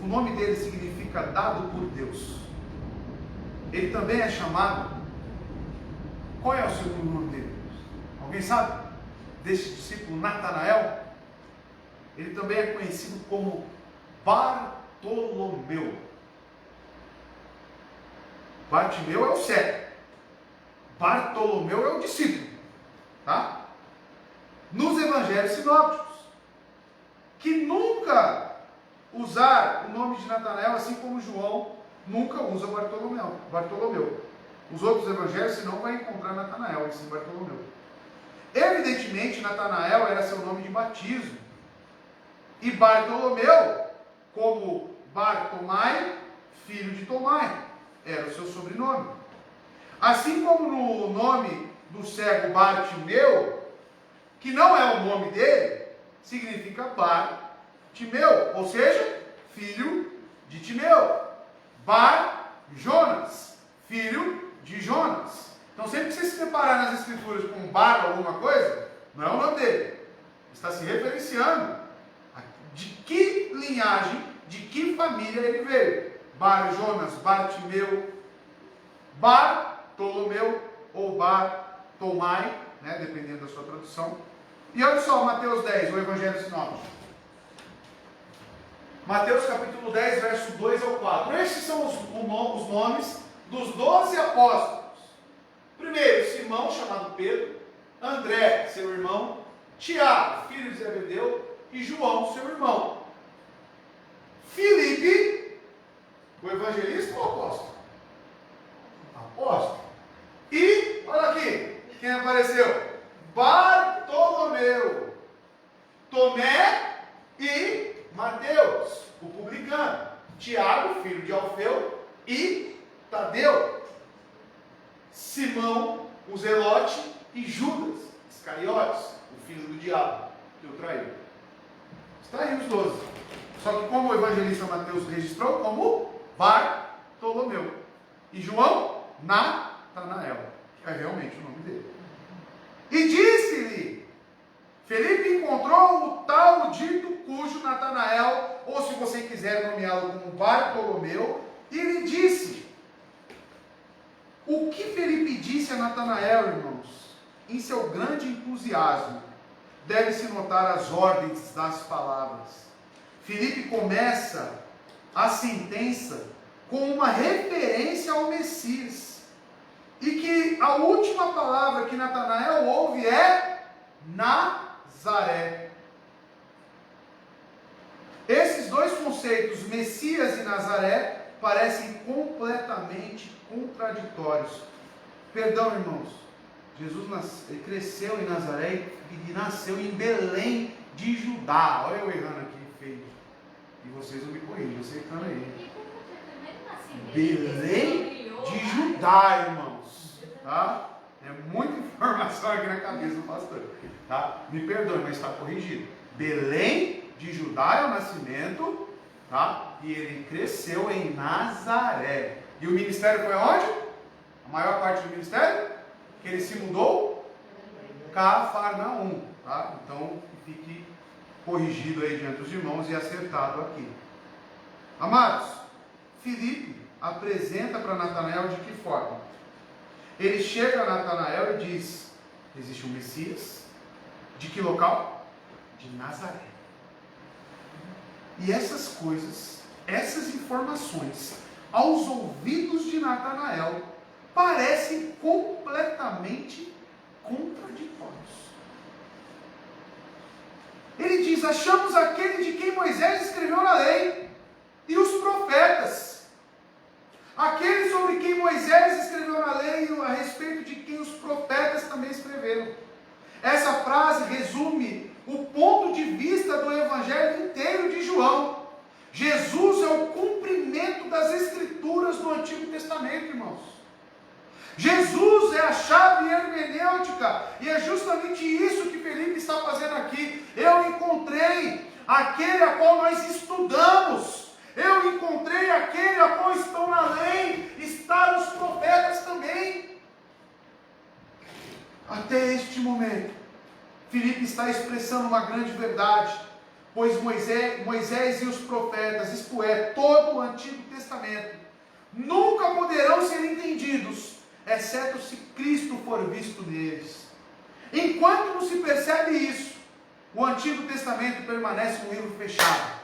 O nome dele significa dado por Deus. Ele também é chamado. Qual é o segundo nome dele? Alguém sabe? Deste discípulo Natanael? Ele também é conhecido como Bartolomeu. Bartimeu é o cego. Bartolomeu é o discípulo. Tá? Nos evangelhos sinópticos, que nunca usar o nome de Natanael, assim como João nunca usa Bartolomeu. Os outros evangelhos, você não vai encontrar Natanael, assim Bartolomeu. Evidentemente, Natanael era seu nome de batismo. E Bartolomeu, como Bartomai, filho de Tomai, era o seu sobrenome. Assim como no nome do cego Bartimeu, que não é o nome dele, significa Bar-Timeu, ou seja, filho de Timeu. Bar-Jonas, filho de Jonas. Então, sempre que você se deparar nas escrituras com Bar alguma coisa, não é o nome dele. Está se referenciando a de que linhagem, de que família ele veio. Bar-Jonas, Bartimeu, Bartolomeu ou Bartomai, né, dependendo da sua tradução. E olha só, Mateus 10, o Evangelho Sinóptico. Mateus capítulo 10, verso 2 ao 4. Estes são os nomes dos 12 apóstolos. Primeiro, Simão, chamado Pedro, André, seu irmão, Tiago, filho de Zebedeu, e João, seu irmão. Filipe, o evangelista ou apóstolo? Apóstolo. E, olha aqui, quem apareceu? Bartolomeu, Tomé e Mateus, o publicano, Tiago, filho de Alfeu, e Tadeu, Simão, o Zelote, e Judas Iscariotes, o filho do diabo, que o traiu. Está aí os 12. Só que como o evangelista Mateus registrou, como Bartolomeu. E João, Natanael, que é realmente o nome dele. E disse-lhe, Felipe encontrou o tal dito cujo Natanael, ou se você quiser nomeá-lo como Bartolomeu, e lhe disse. O que Felipe disse a Natanael, irmãos? Em seu grande entusiasmo, deve-se notar as ordens das palavras. Felipe começa a sentença com uma referência ao Messias. E que a última palavra que Natanael ouve é Nazaré. Esses dois conceitos, Messias e Nazaré, parecem completamente contraditórios. Perdão, irmãos. Jesus ele cresceu em Nazaré e nasceu em Belém de Judá. Olha eu errando aqui, feio. E vocês não me corrigem, você errando aí. Belém de Judá, irmãos. Tá? É muita informação aqui na cabeça do pastor. Tá? Me perdoe, mas está corrigido. Belém de Judá é o nascimento, tá? E ele cresceu em Nazaré. E o ministério foi onde? A maior parte do ministério? Que ele se mudou? Cafarnaum, tá? Então, fique corrigido aí diante dos irmãos e acertado aqui. Amados, Filipe apresenta para Natanael de que forma? Ele chega a Natanael e diz, existe um Messias, de que local? De Nazaré. E essas coisas, essas informações, aos ouvidos de Natanael, parecem completamente contraditórios. Ele diz: achamos aquele de quem Moisés escreveu na lei e os profetas. Aquele sobre quem Moisés escreveu na lei e a respeito de quem os profetas também escreveram. Essa frase resume o ponto de vista do evangelho inteiro de João. Jesus é o cumprimento das escrituras do Antigo Testamento, irmãos. Jesus é a chave hermenêutica, e é justamente isso que Felipe está fazendo aqui. Eu encontrei aquele a qual nós estudamos, eu encontrei aquele a qual estão na lei, está nos profetas também. Até este momento, Felipe está expressando uma grande verdade, pois Moisés e os profetas, isto é, todo o Antigo Testamento, nunca poderão ser entendidos, exceto se Cristo for visto neles. Enquanto não se percebe isso, o Antigo Testamento permanece um livro fechado.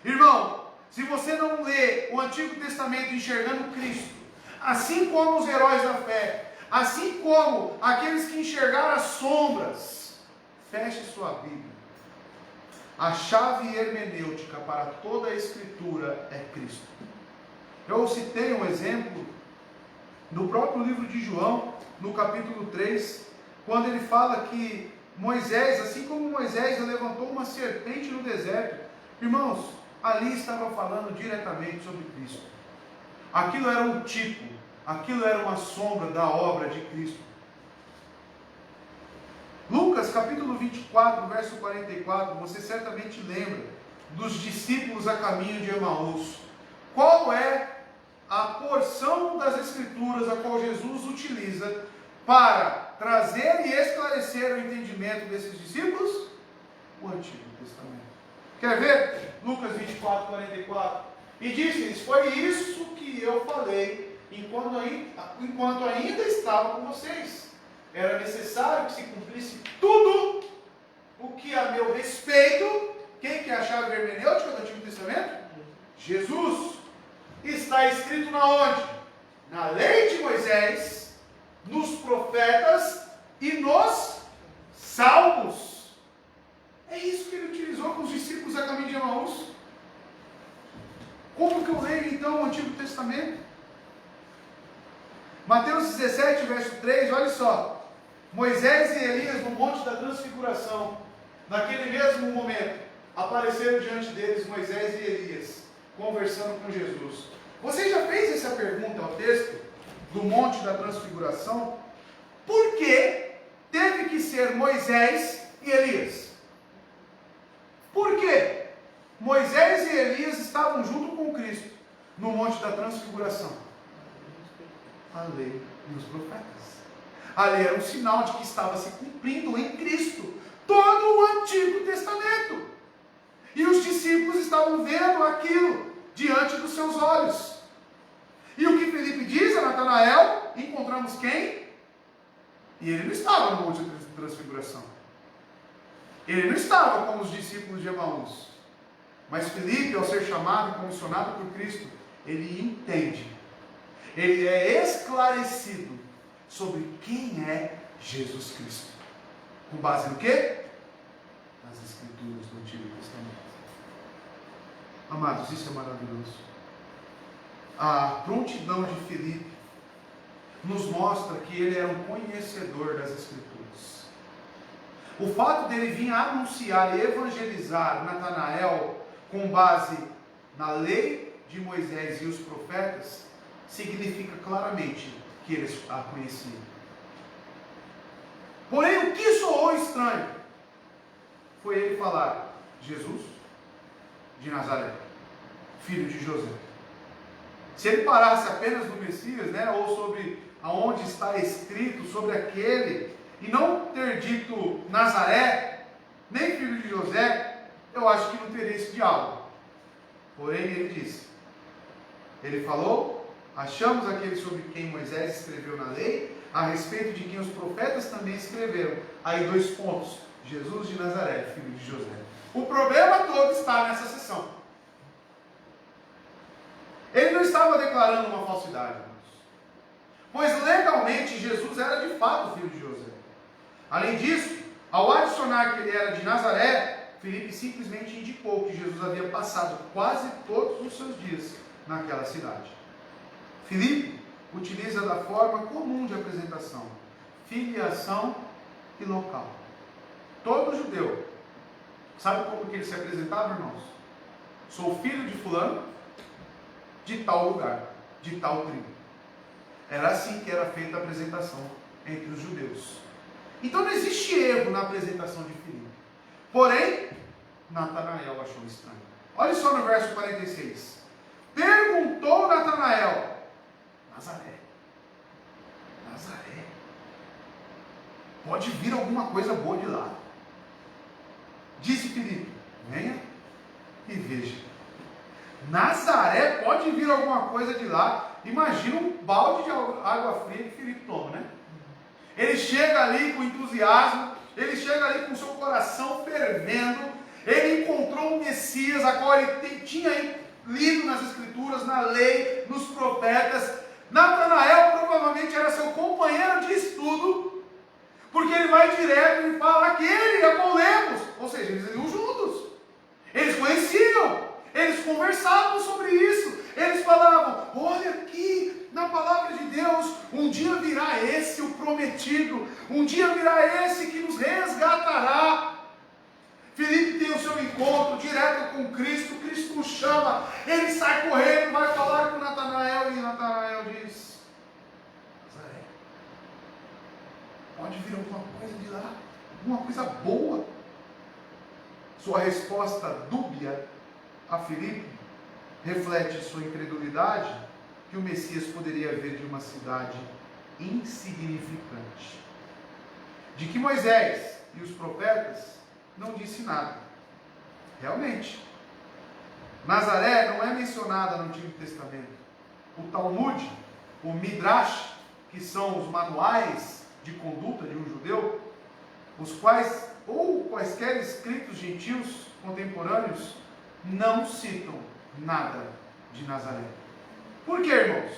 Irmão, se você não lê o Antigo Testamento enxergando Cristo, assim como os heróis da fé, assim como aqueles que enxergaram as sombras, feche sua Bíblia. A chave hermenêutica para toda a Escritura é Cristo. Eu citei um exemplo no próprio livro de João, no capítulo 3, quando ele fala que Moisés, assim como Moisés levantou uma serpente no deserto, irmãos, ali estava falando diretamente sobre Cristo. Aquilo era um tipo, aquilo era uma sombra da obra de Cristo. Lucas capítulo 24, verso 44, você certamente lembra dos discípulos a caminho de Emaús. Qual é a porção das Escrituras a qual Jesus utiliza para trazer e esclarecer o entendimento desses discípulos? O Antigo Testamento. Quer ver? Lucas 24, 44. E disse-lhes: foi isso que eu falei enquanto ainda estava com vocês. Era necessário que se cumprisse tudo o que a meu respeito. Quem que é a chave hermenêutica do Antigo Testamento? Jesus. Está escrito na onde? Na lei de Moisés, nos profetas e nos salmos. É isso que ele utilizou com os discípulos a caminho de Emaús. Como que eu leio então o Antigo Testamento? Mateus 17, verso 3, olha só. Moisés e Elias no Monte da Transfiguração. Naquele mesmo momento, apareceram diante deles Moisés e Elias, conversando com Jesus. Você já fez essa pergunta ao texto do Monte da Transfiguração? Por que teve que ser Moisés e Elias? Por quê? Moisés e Elias estavam junto com Cristo no Monte da Transfiguração. A lei e os profetas. A lei era um sinal de que estava se cumprindo em Cristo todo o Antigo Testamento. E os discípulos estavam vendo aquilo diante dos seus olhos. E o que Felipe diz a Natanael, encontramos quem? E ele não estava no Monte da Transfiguração. Ele não estava com os discípulos de Emaús. Mas Felipe, ao ser chamado e comissionado por Cristo, ele entende. Ele é esclarecido sobre quem é Jesus Cristo. Com base no quê? Nas Escrituras do Antigo Testamento. Amados, isso é maravilhoso. A prontidão de Felipe nos mostra que ele era um conhecedor das Escrituras. O fato dele vir anunciar e evangelizar Natanael com base na lei de Moisés e os profetas, significa claramente que eles a conheciam. Porém, o que soou estranho foi ele falar: Jesus de Nazaré, filho de José. Se ele parasse apenas no Messias, ou sobre aonde está escrito sobre aquele, e não ter dito Nazaré, nem filho de José, eu acho que não teria esse diálogo. Porém, ele disse, ele falou: achamos aquele sobre quem Moisés escreveu na lei, a respeito de quem os profetas também escreveram. Aí 2 pontos: Jesus de Nazaré, filho de José. O problema todo está nessa seção. Ele não estava declarando uma falsidade, irmãos. Pois legalmente Jesus era de fato filho de José. Além disso, ao adicionar que ele era de Nazaré, Filipe simplesmente indicou que Jesus havia passado quase todos os seus dias naquela cidade. Filipe utiliza da forma comum de apresentação: filiação e local. Todo judeu, sabe como que ele se apresentava, irmãos? Sou filho de fulano, de tal lugar, de tal tribo. Era assim que era feita a apresentação entre os judeus. Então não existe erro na apresentação de Filipe. Porém, Natanael achou estranho. Olha só no verso 46. Perguntou Natanael: Nazaré, pode vir alguma coisa boa de lá? Disse Filipe: venha e veja. Nazaré, pode vir alguma coisa de lá? Imagina um balde de água fria que Filipe toma, né? Ele chega ali com entusiasmo, ele chega ali com o seu coração fervendo, ele encontrou o Messias, a qual ele tinha lido nas Escrituras, na lei, nos profetas. Natanael provavelmente era seu companheiro de estudo, porque ele vai direto e fala: aquele a qual lemos. Ou seja, eles iam juntos, eles conheciam, eles conversavam sobre isso, eles falavam: olha aqui na palavra de Deus, um dia virá esse, o prometido, um dia virá esse que nos resgatará. Filipe tem o seu encontro direto com Cristo, Cristo o chama, ele sai correndo, vai falar com Natanael, e Natanael diz: Nazaré, pode vir alguma coisa de lá, alguma coisa boa. Sua resposta dúbia a Filipe reflete sua incredulidade que o Messias poderia vir de uma cidade insignificante, de que Moisés e os profetas não disse nada. Realmente, Nazaré não é mencionada no Antigo Testamento. O Talmud, o Midrash, que são os manuais de conduta de um judeu, os quais, ou quaisquer escritos gentios contemporâneos, não citam nada de Nazaré. Por quê, irmãos?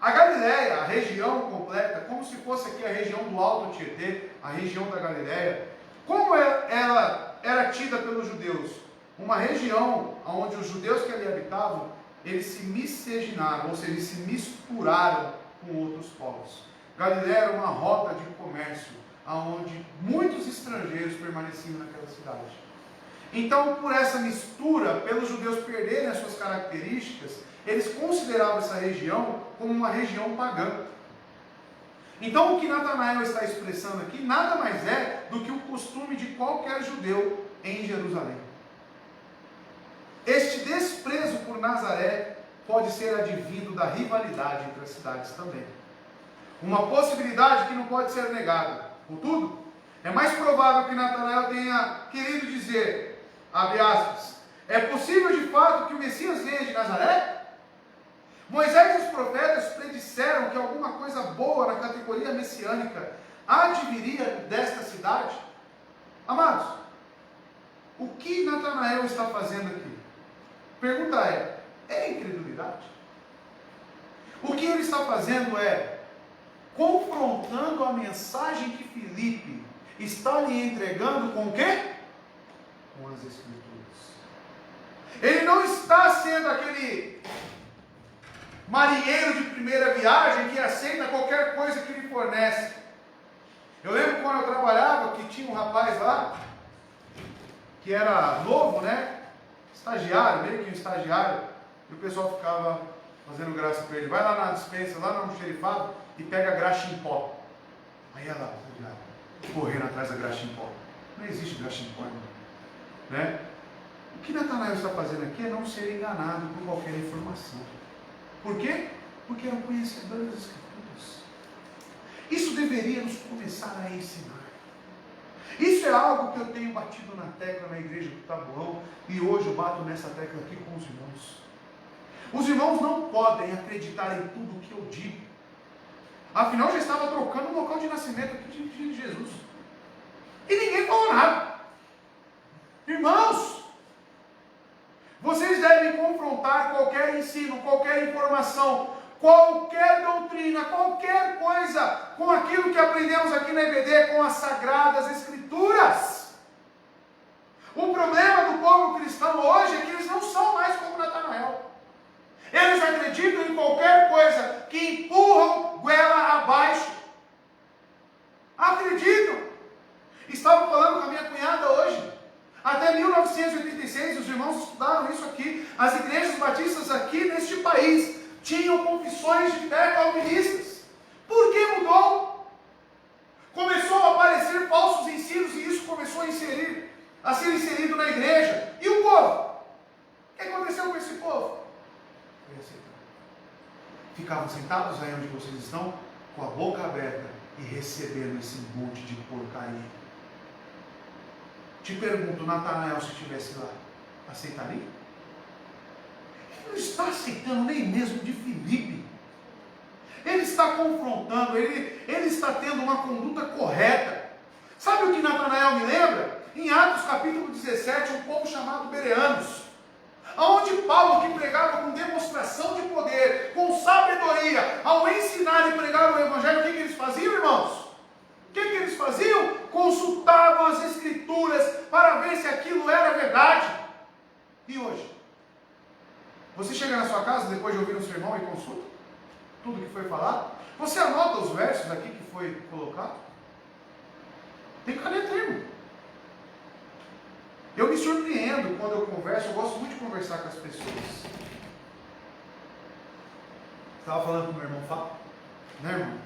A Galileia, a região completa, como se fosse aqui a região do Alto Tietê, a região da Galileia, como ela era tida pelos judeus? Uma região onde os judeus que ali habitavam, eles se miscigenaram, ou seja, eles se misturaram com outros povos. Galileia era uma rota de comércio, onde muitos estrangeiros permaneciam naquela cidade. Então, por essa mistura, pelos judeus perderem as suas características, eles consideravam essa região como uma região pagã. Então, o que Natanael está expressando aqui nada mais é do que o costume de qualquer judeu em Jerusalém. Este desprezo por Nazaré pode ser advindo da rivalidade entre as cidades também. Uma possibilidade que não pode ser negada. Contudo, é mais provável que Natanael tenha querido dizer, abre aspas, é possível de fato que o Messias venha de Nazaré? Moisés e os profetas predisseram que alguma coisa boa na categoria messiânica adviria desta cidade? Amados, o que Natanael está fazendo aqui? Pergunta é incredulidade? O que ele está fazendo é confrontando a mensagem que Filipe está lhe entregando com o quê? Com as Escrituras. Ele não está sendo aquele marinheiro de primeira viagem que aceita qualquer coisa que lhe fornece. Eu lembro quando eu trabalhava que tinha um rapaz lá que era novo, né? Estagiário, meio que um estagiário, e o pessoal ficava fazendo graça para ele. Vai lá na despensa, lá no almoxerifado e pega graxa em pó. Aí ela, correndo atrás da graxa em pó. Não existe graxa em pó, né? O que Natanael está fazendo aqui é não ser enganado por qualquer informação. Por quê? Porque eram conhecedores das Escrituras. Isso deveria nos começar a ensinar. Isso é algo que eu tenho batido na tecla na igreja do Taboão, e hoje eu bato nessa tecla aqui com os irmãos. Os irmãos não podem acreditar em tudo o que eu digo. Afinal, eu já estava trocando o local de nascimento aqui de Jesus. E ninguém falou nada. Irmãos, vocês devem confrontar qualquer ensino, qualquer informação, qualquer doutrina, qualquer coisa, com aquilo que aprendemos aqui na EBD, com as Sagradas Escrituras. O problema do povo cristão hoje é que eles não são mais como Natanael. Eles acreditam em qualquer coisa que empurram goela abaixo. Acreditam. Estava falando com a minha cunhada hoje. Até 1986, os irmãos estudaram isso aqui. As igrejas batistas aqui neste país tinham confissões de fé calvinistas. Por que mudou? Começou a aparecer falsos ensinos e isso começou a ser inserido na igreja. E o povo? O que aconteceu com esse povo? Ficavam sentados aí onde vocês estão, com a boca aberta e recebendo esse monte de porcaria. Te pergunto, Natanael, se estivesse lá, aceitaria? Ele não está aceitando nem mesmo de Filipe. Ele está confrontando, ele está tendo uma conduta correta. Sabe o que Natanael me lembra? Em Atos capítulo 17, um povo chamado Bereanos, onde Paulo, que pregava com demonstração de poder, com sabedoria, ao ensinar e pregar o Evangelho, o que eles faziam, irmãos? O que eles faziam? Consultavam as Escrituras para ver se aquilo era verdade. E hoje? Você chega na sua casa depois de ouvir um sermão e consulta tudo que foi falado? Você anota os versos aqui que foi colocado? Tem caneta, irmão. Eu me surpreendo quando eu converso, eu gosto muito de conversar com as pessoas. Estava falando com o meu irmão Fábio, né, irmão?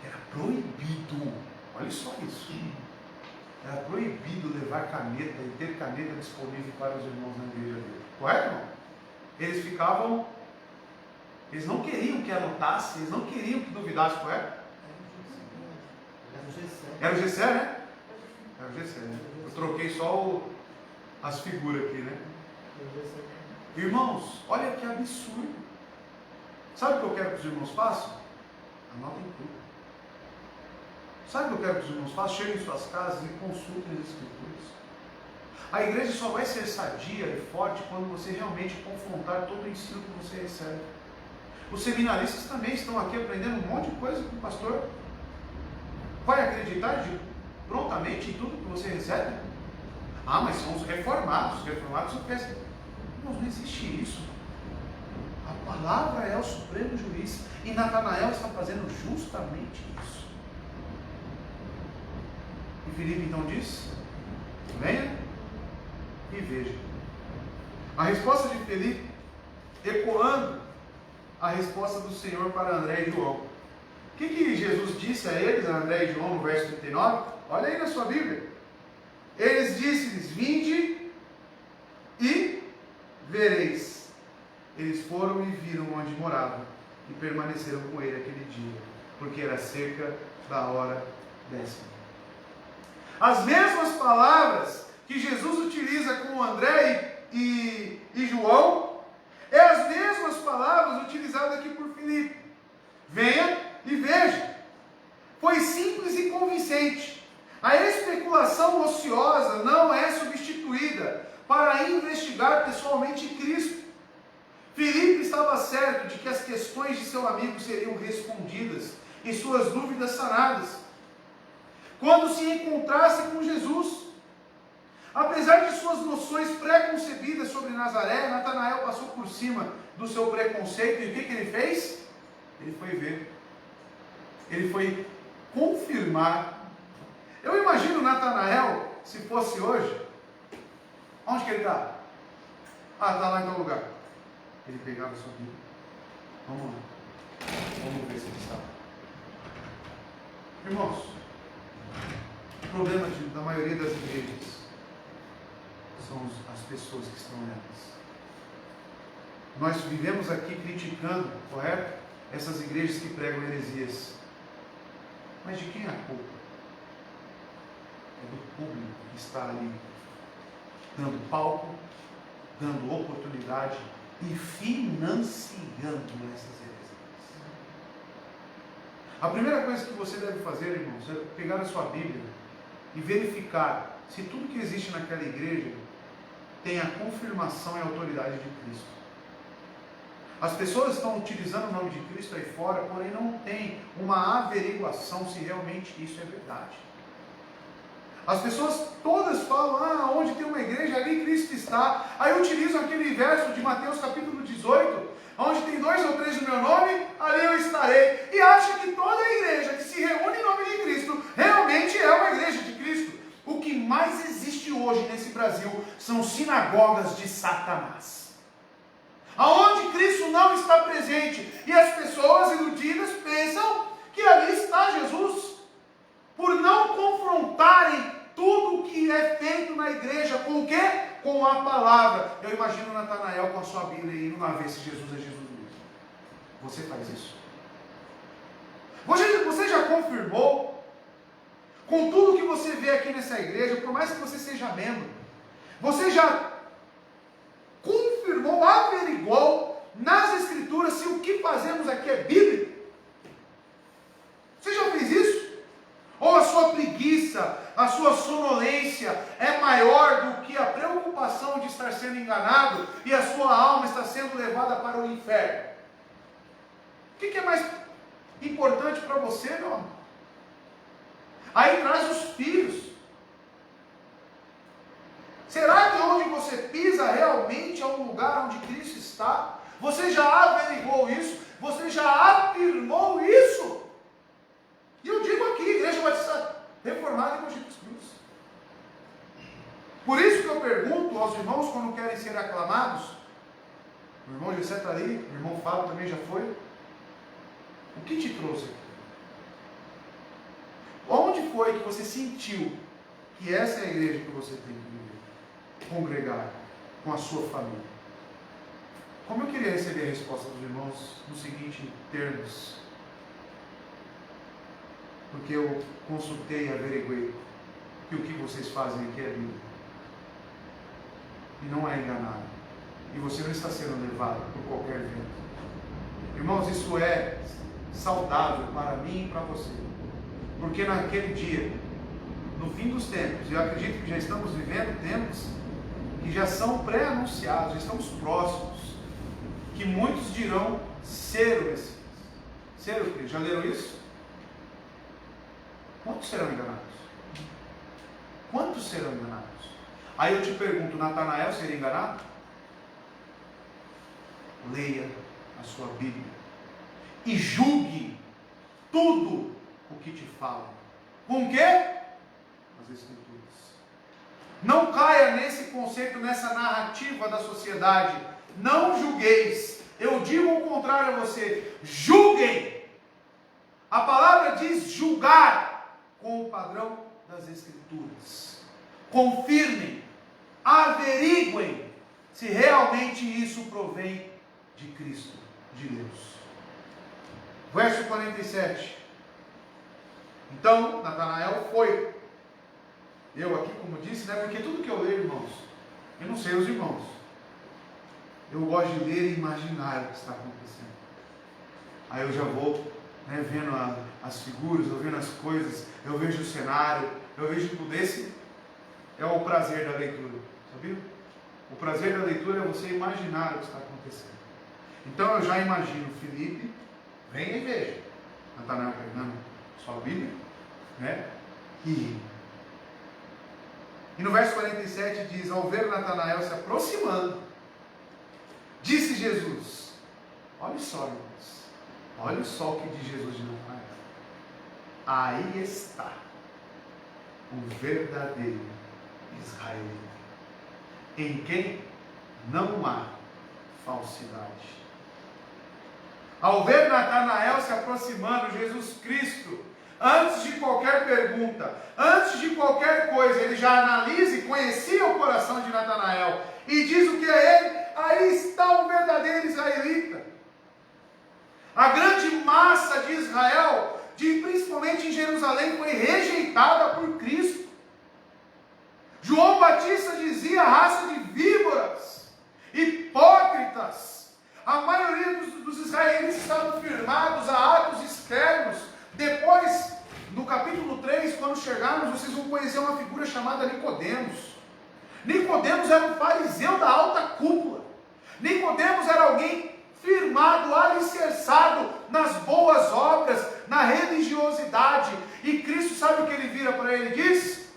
Era proibido, olha só isso. Era proibido levar caneta e ter caneta disponível para os irmãos na igreja dele. Correto, irmão? Eles não queriam que anotasse, eles não queriam que duvidasse, correto? Era o Gessé, né? Era o Gessé, né? Eu troquei só as figuras aqui, né? Irmãos, olha que absurdo. Sabe o que eu quero que os irmãos façam? Anotem tudo. Sabe o que eu quero que os irmãos façam? Cheguem em suas casas e consultem as Escrituras. A igreja só vai ser sadia e forte quando você realmente confrontar todo o ensino que você recebe. Os seminaristas também estão aqui aprendendo um monte de coisa com o pastor. Vai acreditar prontamente em tudo que você recebe? Ah, mas são os reformados. Os reformados são péssimos. Não existe isso. A palavra é o supremo juiz. E Natanael está fazendo justamente isso. E Filipe então diz: venha e veja. A resposta de Filipe, ecoando a resposta do Senhor para André e João. O que Jesus disse a eles, a André e João, no verso 39? Olha aí na sua Bíblia. Eles disse-lhes: vinde e vereis. Eles foram e viram onde morava e permaneceram com ele aquele dia, porque era cerca da hora 10. As mesmas palavras que Jesus utiliza com André e João, é as mesmas palavras utilizadas aqui por Filipe. Venha e veja. Foi simples e convincente. A especulação ociosa não é substituída para investigar pessoalmente Cristo. Filipe estava certo de que as questões de seu amigo seriam respondidas e suas dúvidas sanadas quando se encontrasse com Jesus. Apesar de suas noções preconcebidas sobre Nazaré, Natanael passou por cima do seu preconceito e o que ele fez? Ele foi ver. Ele foi confirmar. Eu imagino Natanael, se fosse hoje, onde que ele está? Ah, está lá em tal lugar. Ele pegava a sua Bíblia. Vamos lá. Vamos ver se ele está. Irmãos, o problema da maioria das igrejas são as pessoas que estão nelas. Nós vivemos aqui criticando, correto? Essas igrejas que pregam heresias. Mas de quem é a culpa? É do público que está ali, dando palco, dando oportunidade e financiando essas heresias. A primeira coisa que você deve fazer, irmãos, é pegar a sua Bíblia e verificar se tudo que existe naquela igreja tem a confirmação e a autoridade de Cristo. As pessoas estão utilizando o nome de Cristo aí fora, porém não tem uma averiguação se realmente isso é verdade. As pessoas todas falam, onde tem uma igreja, ali Cristo está. Aí utilizam aquele verso de Mateus capítulo 18, onde tem 2 ou 3 no meu nome, ali eu estarei. E acham que toda igreja que se reúne em nome de Cristo, realmente é uma igreja de Cristo. O que mais existe hoje nesse Brasil são sinagogas de Satanás, aonde Cristo não está presente, e as pessoas iludidas pensam que ali está Jesus, por não confrontarem tudo que é feito na igreja, com o quê? Com a palavra. Eu imagino Natanael com a sua Bíblia e indo lá ver se Jesus é Jesus mesmo. Você faz isso? Você já confirmou com tudo que você vê aqui nessa igreja, por mais que você seja membro, você já confirmou, averigou nas escrituras se o que fazemos aqui é bíblico? Você já fez isso? Ou a sua preguiça, a sua sonolência é maior do que a preocupação de estar sendo enganado e a sua alma está sendo levada para o inferno? O que é mais importante para você, meu amor? Aí traz os filhos. Será que onde você pisa realmente é um lugar onde Cristo está? Você já averiguou isso? Você já afirmou isso? E eu digo aqui, Igreja Batista Reformada em Mogi das Cruzes. Por isso que eu pergunto aos irmãos quando querem ser aclamados, o irmão Gessé está ali, o irmão Fábio também já foi, o que te trouxe aqui? Onde foi que você sentiu que essa é a igreja que você tem que viver? Congregar com a sua família. Como eu queria receber a resposta dos irmãos nos seguintes termos. Porque eu consultei e averiguei que o que vocês fazem aqui é Bíblia. E não é enganado. E você não está sendo levado por qualquer vento. Irmãos, isso é saudável para mim e para você. Porque naquele dia, no fim dos tempos, eu acredito que já estamos vivendo tempos que já são pré-anunciados, já estamos próximos, que muitos dirão ser o Messias. Ser o quê? Já leram isso? Quantos serão enganados? Quantos serão enganados? Aí eu te pergunto, Natanael seria enganado? Leia a sua Bíblia e julgue tudo o que te fala. Com o quê? As Escrituras. Não caia nesse conceito, nessa narrativa da sociedade. Não julgueis. Eu digo o contrário a você. Julguem. A palavra diz julgar com o padrão das Escrituras. Confirmem. Averiguem se realmente isso provém de Cristo, de Deus. Verso 47. Então, Natanael foi. Eu aqui, como disse, né? Porque tudo que eu leio, irmãos, eu não sei os irmãos. Eu gosto de ler e imaginar o que está acontecendo. Aí eu já vou, né, vendo as figuras, eu vendo as coisas, eu vejo o cenário, eu vejo tudo. Esse é o prazer da leitura, sabia? O prazer da leitura é você imaginar o que está acontecendo. Então eu já imagino Filipe, venha e veja. Natanael pegando sua Bíblia, né? E no verso 47 diz: ao ver Natanael se aproximando, disse Jesus, olha só, irmãos, olha só o que diz Jesus de Natanael. Aí está o verdadeiro israelita, em quem não há falsidade. Ao ver Natanael se aproximando, Jesus Cristo, antes de qualquer pergunta, antes de qualquer coisa, ele já analisa e conhecia o coração de Natanael. E diz o que é ele? Aí está o verdadeiro israelita. A grande massa de Israel, principalmente em Jerusalém, foi rejeitada por Cristo. João Batista dizia: raça de víboras, hipócritas. A maioria dos israelitas estavam firmados a atos externos. Depois, no capítulo 3, quando chegarmos, vocês vão conhecer uma figura chamada Nicodemos. Nicodemos era um fariseu da alta cúpula. Nicodemos era alguém firmado, alicerçado nas boas obras, na religiosidade. E Cristo, sabe o que ele vira para ele e diz?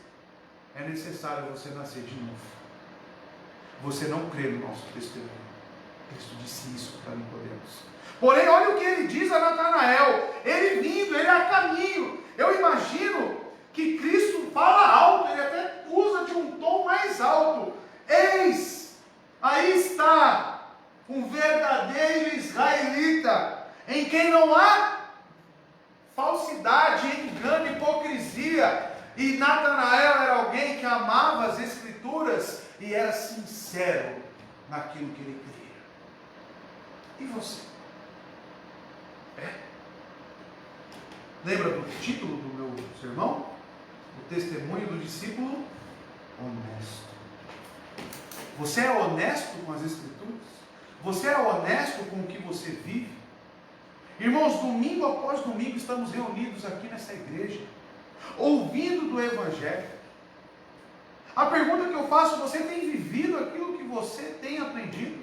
É necessário você nascer de novo. Você não crê no nosso testemunho. Cristo disse isso para Nicodemos. Porém, olha o que ele diz a Natanael. Ele vindo, ele é a caminho. Eu imagino que Cristo fala alto, ele até usa de um tom mais alto. Eis, aí está um verdadeiro israelita, em quem não há falsidade, engano, hipocrisia. E Natanael era alguém que amava as Escrituras e era sincero naquilo que ele cria. E você? Lembra do título do meu sermão? O testemunho do discípulo honesto. Você é honesto com as Escrituras? Você é honesto com o que você vive? Irmãos, domingo após domingo estamos reunidos aqui nessa igreja, ouvindo do Evangelho. A pergunta que eu faço: você tem vivido aquilo que você tem aprendido?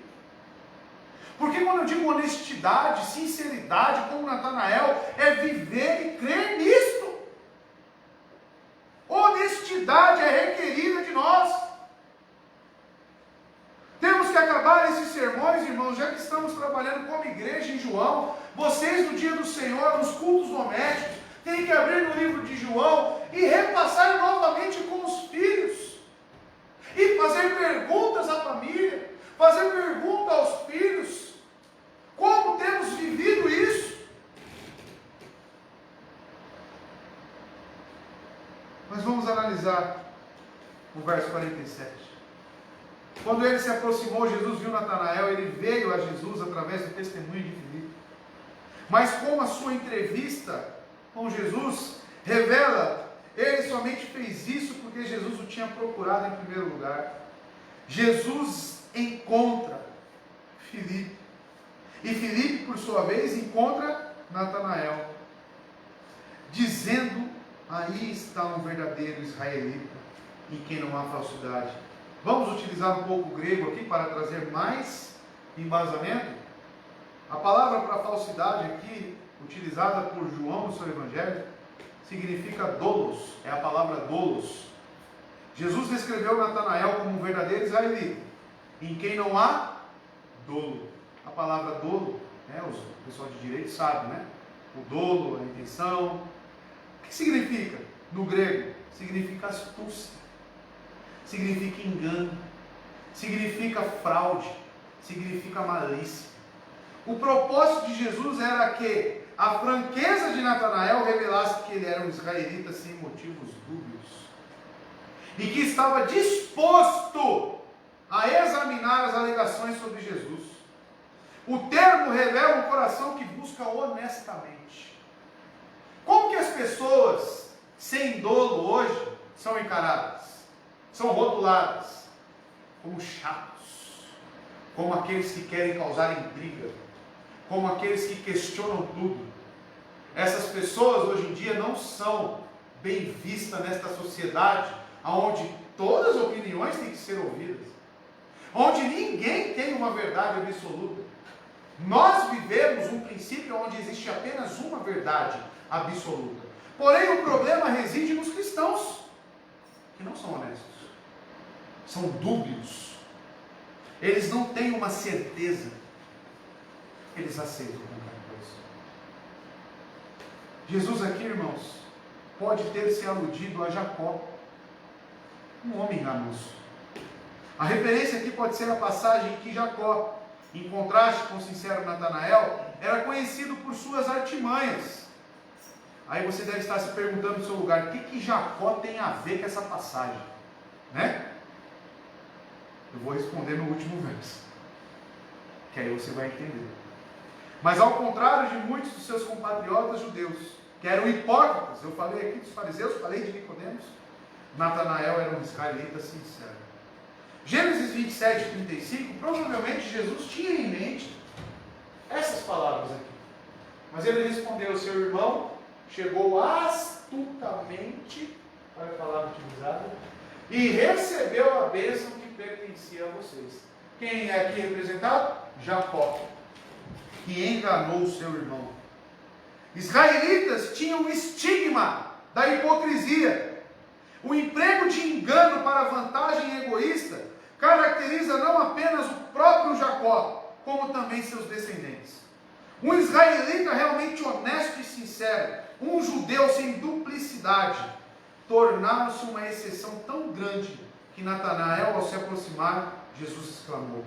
Porque quando eu digo honestidade, sinceridade, como Natanael, é viver e crer nisto. Honestidade é requerida de nós. Temos que acabar esses sermões, irmãos, já que estamos trabalhando como igreja em João. Vocês no dia do Senhor, nos cultos domésticos, têm que abrir no livro de João e repassar novamente com os filhos. E fazer perguntas à família, fazer pergunta aos filhos. Como temos vivido isso? Mas vamos analisar o verso 47. Quando ele se aproximou, Jesus viu Natanael, ele veio a Jesus através do testemunho de Filipe. Mas como a sua entrevista com Jesus revela, ele somente fez isso porque Jesus o tinha procurado em primeiro lugar. Jesus encontra Filipe. E Filipe, por sua vez, encontra Natanael, dizendo: aí está um verdadeiro israelita, em quem não há falsidade. Vamos utilizar um pouco o grego aqui para trazer mais embasamento. A palavra para falsidade aqui, utilizada por João no seu evangelho, significa dolos, é a palavra dolos. Jesus descreveu Natanael como um verdadeiro israelita, em quem não há dolo. A palavra dolo, né, o pessoal de direito sabe, né? O dolo, a intenção. O que significa? No grego, significa astúcia, significa engano, significa fraude, significa malícia. O propósito de Jesus era que a franqueza de Natanael revelasse que ele era um israelita sem motivos dúbios e que estava disposto a examinar as alegações sobre Jesus. O termo revela um coração que busca honestamente. Como que as pessoas sem dolo hoje são encaradas? São rotuladas como chatos, como aqueles que querem causar intriga, como aqueles que questionam tudo. Essas pessoas hoje em dia não são bem vistas nesta sociedade, onde todas as opiniões têm que ser ouvidas, onde ninguém tem uma verdade absoluta. Nós vivemos um princípio onde existe apenas uma verdade absoluta. Porém, o problema reside nos cristãos, que não são honestos, são dúbios. Eles não têm uma certeza. Eles aceitam qualquer coisa. Jesus aqui, irmãos, pode ter se aludido a Jacó, um homem enganoso. A referência aqui pode ser a passagem que Jacó, em contraste com o sincero Natanael, era conhecido por suas artimanhas. Aí você deve estar se perguntando no seu lugar: o que Jacó tem a ver com essa passagem? Né? Eu vou responder no último verso, que aí você vai entender. Mas ao contrário de muitos dos seus compatriotas judeus, que eram hipócritas, eu falei aqui dos fariseus, falei de Nicodemos, Natanael era um israelita sincero. Gênesis 27, 35, provavelmente Jesus tinha em mente essas palavras aqui. Mas ele respondeu: seu irmão chegou astutamente, qual é a palavra utilizada? e recebeu a bênção que pertencia a vocês. Quem é aqui representado? Jacó, que enganou o seu irmão. Israelitas tinham o estigma da hipocrisia. O emprego de engano para vantagem egoísta caracteriza não apenas o próprio Jacó, como também seus descendentes. Um israelita realmente honesto e sincero, um judeu sem duplicidade, tornaram-se uma exceção tão grande que Natanael, ao se aproximar, Jesus exclamou: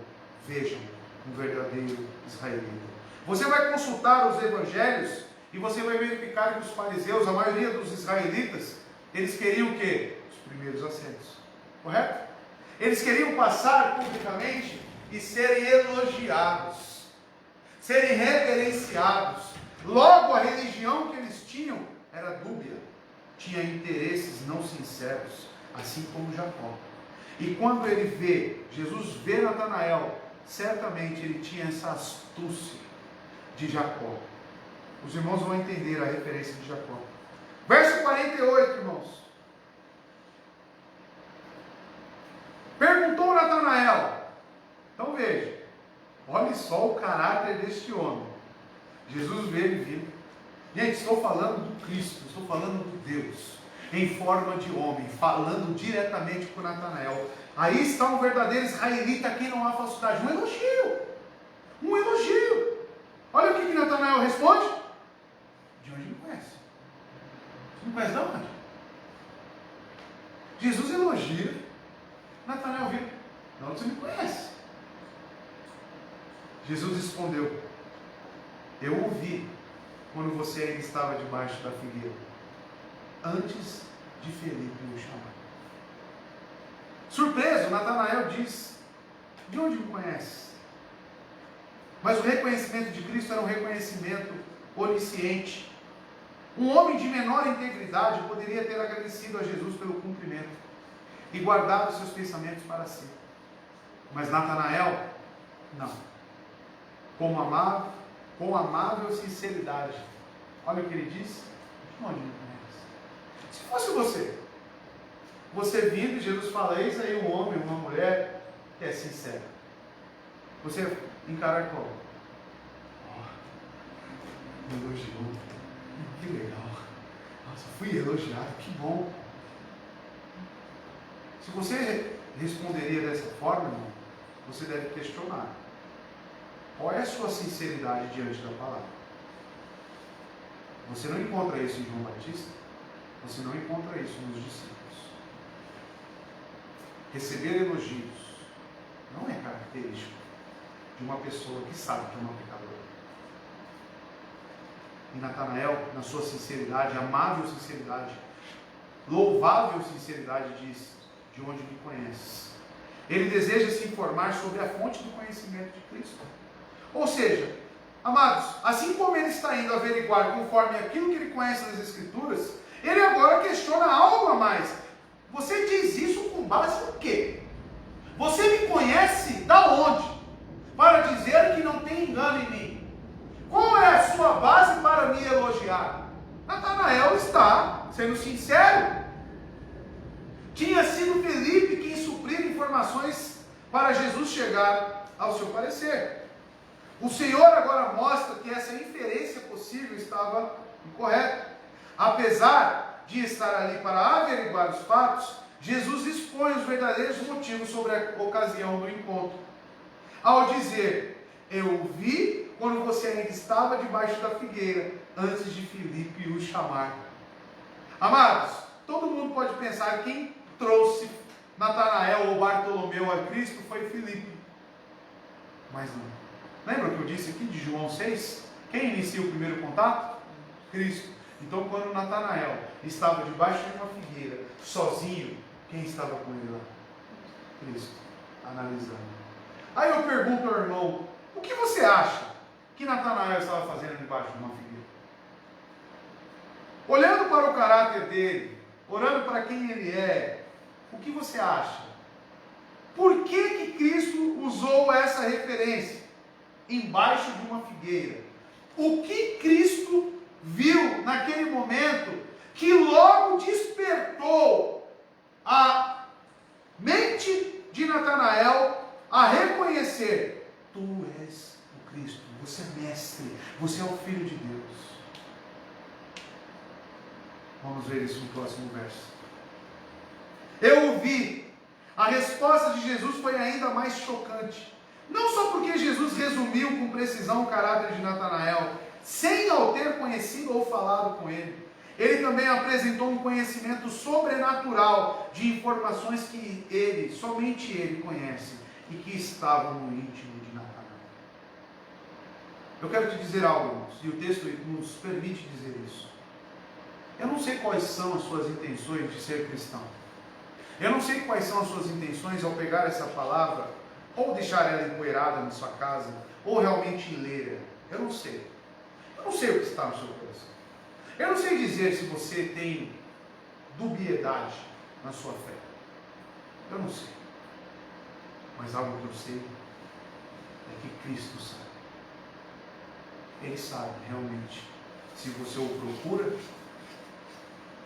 vejam, um verdadeiro israelita. Você vai consultar os evangelhos e você vai verificar que os fariseus, a maioria dos israelitas, eles queriam o quê? Os primeiros assentos. Correto? Eles queriam passar publicamente e serem elogiados, serem reverenciados. Logo, a religião que eles tinham era dúbia, tinha interesses não sinceros, assim como Jacó. E quando ele vê, Jesus vê Natanael, certamente ele tinha essa astúcia de Jacó. Os irmãos vão entender a referência de Jacó. Verso 48, irmãos. Perguntou Natanael. Então veja, olhe só o caráter deste homem. Jesus vê ele vindo. Gente, estou falando do Cristo, estou falando de Deus, em forma de homem, falando diretamente com Natanael. Aí está um verdadeiro israelita, aqui não há falsidade. Um elogio. Um elogio. Olha o que Natanael responde. De onde me conhece? Você não conhece de onde? Jesus elogia. Natanael vira. De onde você me conhece? Jesus respondeu: eu ouvi quando você ainda estava debaixo da figueira, antes de Felipe o chamar. Surpreso, Natanael diz: de onde me conhece? Mas o reconhecimento de Cristo era um reconhecimento onisciente. Um homem de menor integridade poderia ter agradecido a Jesus pelo cumprimento e guardado seus pensamentos para si. Mas Natanael, não. Com amável sinceridade. Olha o que ele diz. De onde me conhece? Se fosse você vindo e Jesus fala: eis aí um homem, uma mulher que é sincera. Você encarar como? Me elogiou. Que legal. Nossa, fui elogiado. Que bom. Se você responderia dessa forma, irmão, você deve questionar. Qual é a sua sinceridade diante da palavra? Você não encontra isso em João Batista. Você não encontra isso nos discípulos. Receber elogios não é característico de uma pessoa que sabe que é uma pecadora. E Natanael, na sua sinceridade, amável sinceridade, louvável sinceridade, diz: de onde me conheces? Ele deseja se informar sobre a fonte do conhecimento de Cristo. Ou seja, amados, assim como ele está indo averiguar conforme aquilo que ele conhece nas Escrituras, ele agora questiona algo a mais. Você diz isso com base em quê? Você me conhece da onde? Para dizer que não tem engano em mim. Qual é a sua base para me elogiar? Natanael está sendo sincero. Tinha sido Felipe quem supriu informações para Jesus chegar ao seu parecer. O Senhor agora mostra que essa inferência possível estava incorreta. Apesar de estar ali para averiguar os fatos, Jesus expõe os verdadeiros motivos sobre a ocasião do encontro. Ao dizer: eu vi quando você ainda estava debaixo da figueira, antes de Felipe o chamar. Amados, todo mundo pode pensar que quem trouxe Natanael ou Bartolomeu a Cristo foi Felipe. Mas não. Lembra o que eu disse aqui de João 6? Quem inicia o primeiro contato? Cristo. Então, quando Natanael estava debaixo de uma figueira, sozinho, quem estava com ele lá? Cristo. Analisando. Aí eu pergunto ao irmão: o que você acha que Natanael estava fazendo debaixo de uma figueira? Olhando para o caráter dele, olhando para quem ele é, o que você acha? Por que Cristo usou essa referência? Embaixo de uma figueira. O que Cristo viu naquele momento que logo despertou a mente de Natanael a reconhecer: tu és o Cristo, você é mestre, você é o Filho de Deus. Vamos ver isso no próximo verso. Eu ouvi, a resposta de Jesus foi ainda mais chocante. Não só porque Jesus resumiu com precisão o caráter de Natanael, sem ao ter conhecido ou falado com ele. Ele também apresentou um conhecimento sobrenatural de informações que ele, somente ele conhece e que estavam no íntimo de Natanael. Eu quero te dizer algo, irmãos, e o texto nos permite dizer isso. Eu não sei quais são as suas intenções de ser cristão. Eu não sei quais são as suas intenções ao pegar essa palavra, ou deixar ela empoeirada na sua casa, ou realmente ler. Eu não sei. Eu não sei o que está no seu coração. Eu não sei dizer se você tem dubiedade na sua fé. Eu não sei. Mas algo que eu sei é que Cristo sabe. Ele sabe realmente se você o procura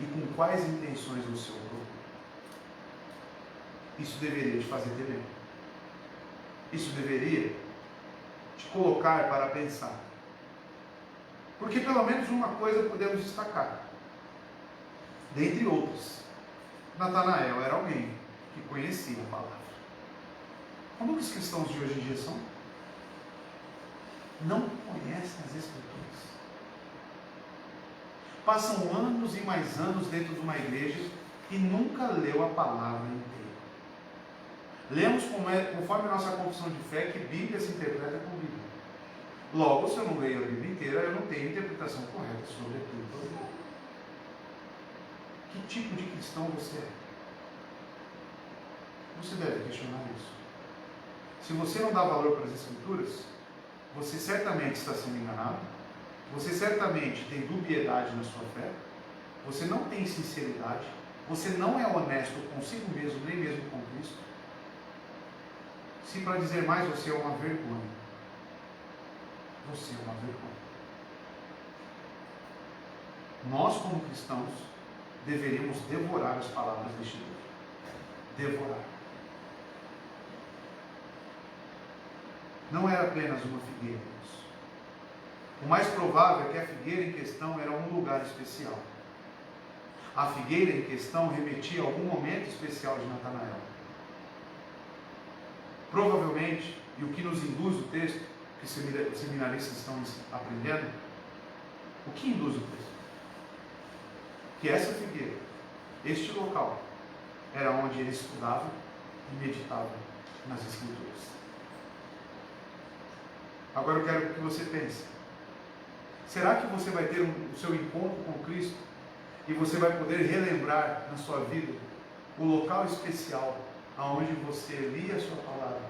e com quais intenções você o procura. Isso deveria te fazer temer. Isso deveria te colocar para pensar. Porque pelo menos uma coisa podemos destacar. Dentre outras, Natanael era alguém que conhecia a palavra. Como os cristãos de hoje em dia são? Não conhecem as Escrituras. Passam anos e mais anos dentro de uma igreja e nunca leu a palavra inteira. Lemos conforme a nossa confissão de fé que Bíblia se interpreta com Bíblia. Logo, se eu não leio a Bíblia inteira, eu não tenho interpretação correta sobre aquilo. Que tipo de cristão você é? Você deve questionar isso. Se você não dá valor para as Escrituras, você certamente está sendo enganado, você certamente tem dubiedade na sua fé, você não tem sinceridade, você não é honesto consigo mesmo, nem mesmo com Cristo. Se para dizer mais, você é uma vergonha. Você é uma vergonha. Nós, como cristãos, deveríamos devorar as palavras deste livro. Devorar. Não era apenas uma figueira. O mais provável é que a figueira em questão era um lugar especial. A figueira em questão remetia a algum momento especial de Natanael. Provavelmente, e o que nos induz o texto, que os seminaristas estão aprendendo, o que induz o texto? Que essa figueira, este local, era onde ele estudava e meditava nas Escrituras. Agora eu quero que você pense. Será que você vai ter o seu encontro com Cristo e você vai poder relembrar na sua vida o local especial aonde você lia a sua palavra,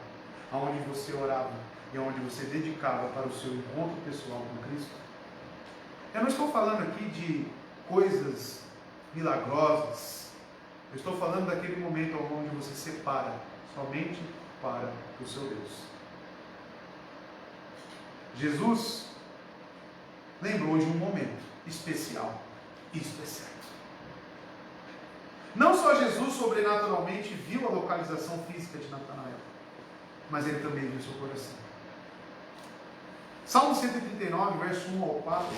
aonde você orava e aonde você dedicava para o seu encontro pessoal com Cristo? Eu não estou falando aqui de coisas milagrosas. Eu estou falando daquele momento onde você separa somente para o seu Deus. Jesus lembrou de um momento especial. Isto é certo. Não só Jesus sobrenaturalmente viu a localização física de Natanael, mas ele também viu seu coração. Salmo 139, verso 1 ao 4.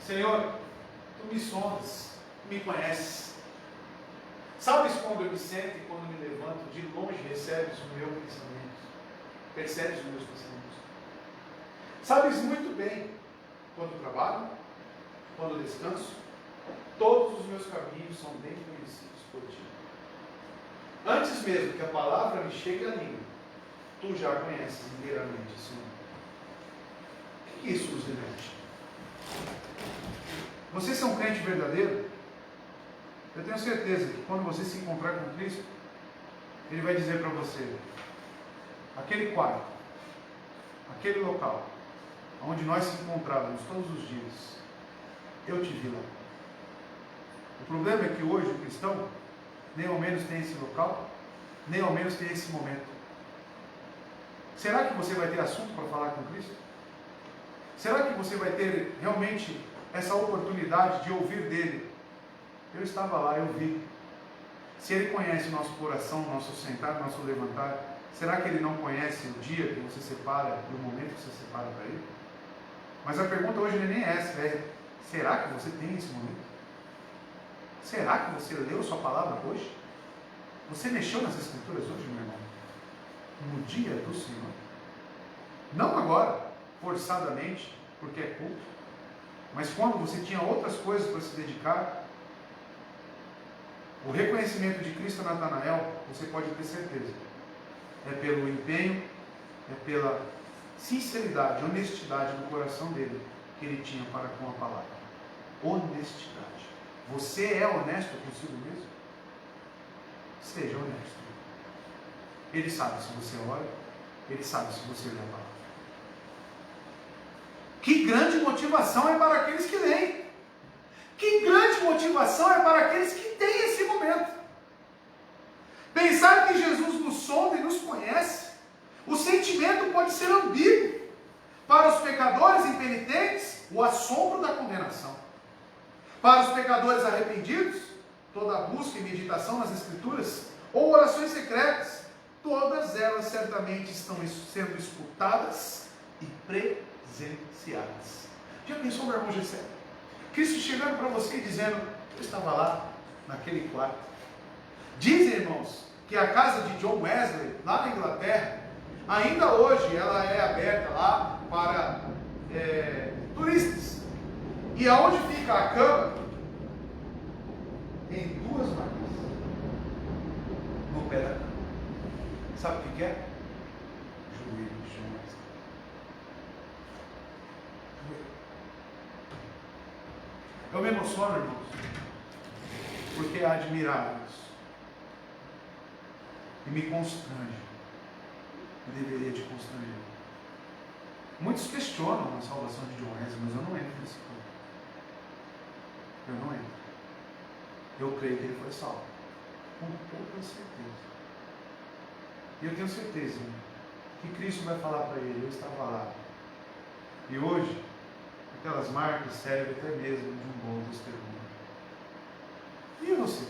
Senhor, tu me sondas, me conheces. Sabes quando eu me sento e quando me levanto, de longe recebes o meu pensamento. Percebes os meus pensamentos. Sabes muito bem quando trabalho, quando descanso, todos os meus caminhos são bem conhecidos por ti. Antes mesmo que a palavra me chegue à língua, tu já conheces inteiramente, Senhor. O que isso nos remete? Você é um crente verdadeiro? Eu tenho certeza que quando você se encontrar com Cristo, Ele vai dizer para você: aquele quarto, aquele local, onde nós se encontrávamos todos os dias, eu te vi lá. O problema é que hoje o cristão nem ao menos tem esse local, nem ao menos tem esse momento. Será que você vai ter assunto para falar com Cristo? Será que você vai ter realmente essa oportunidade de ouvir dele? Eu estava lá, eu vi. Se Ele conhece o nosso coração, o nosso sentar, o nosso levantar, será que Ele não conhece o dia que você separa e o momento que você separa para Ele? Mas a pergunta hoje não é nem essa, será que você tem esse momento? Será que você leu sua palavra hoje? Você mexeu nas Escrituras hoje, meu irmão? No dia do Senhor? Não agora, forçadamente, porque é culto, mas quando você tinha outras coisas para se dedicar. O reconhecimento de Cristo a Natanael, você pode ter certeza, é pelo empenho, é pela sinceridade, honestidade do coração dele que ele tinha para com a palavra. Honestidade. Você é honesto consigo mesmo? Seja honesto. Ele sabe se você ora, ele sabe se você lê a palavra. Que grande motivação é para aqueles que leem. Que grande motivação é para aqueles que têm esse momento. Pensar que Jesus nos sonda e nos conhece, o sentimento pode ser ambíguo. Para os pecadores impenitentes, o assombro da condenação. Para os pecadores arrependidos, toda a busca e meditação nas Escrituras, ou orações secretas, todas elas certamente estão sendo escutadas e presenciadas. Já pensou, meu irmão Gessé? Cristo chegando para você e dizendo, eu estava lá, naquele quarto. Dizem, irmãos, que a casa de John Wesley, lá na Inglaterra, ainda hoje ela é aberta lá para turistas. E aonde fica a cama? Em 2 marcas. No pé da cama. Sabe o que é? Joelho de John Wesley. Eu me emociono, irmãos, porque é admirável isso. E me constrange. E deveria te constranger. Muitos questionam a salvação de John Wesley, mas eu não entro nesse ponto. Eu não entro. Eu creio que ele foi salvo. Com toda certeza. E eu tenho certeza, irmão, que Cristo vai falar para ele, eu estava lá. E hoje, aquelas marcas servem até mesmo de um bom testemunho. E você?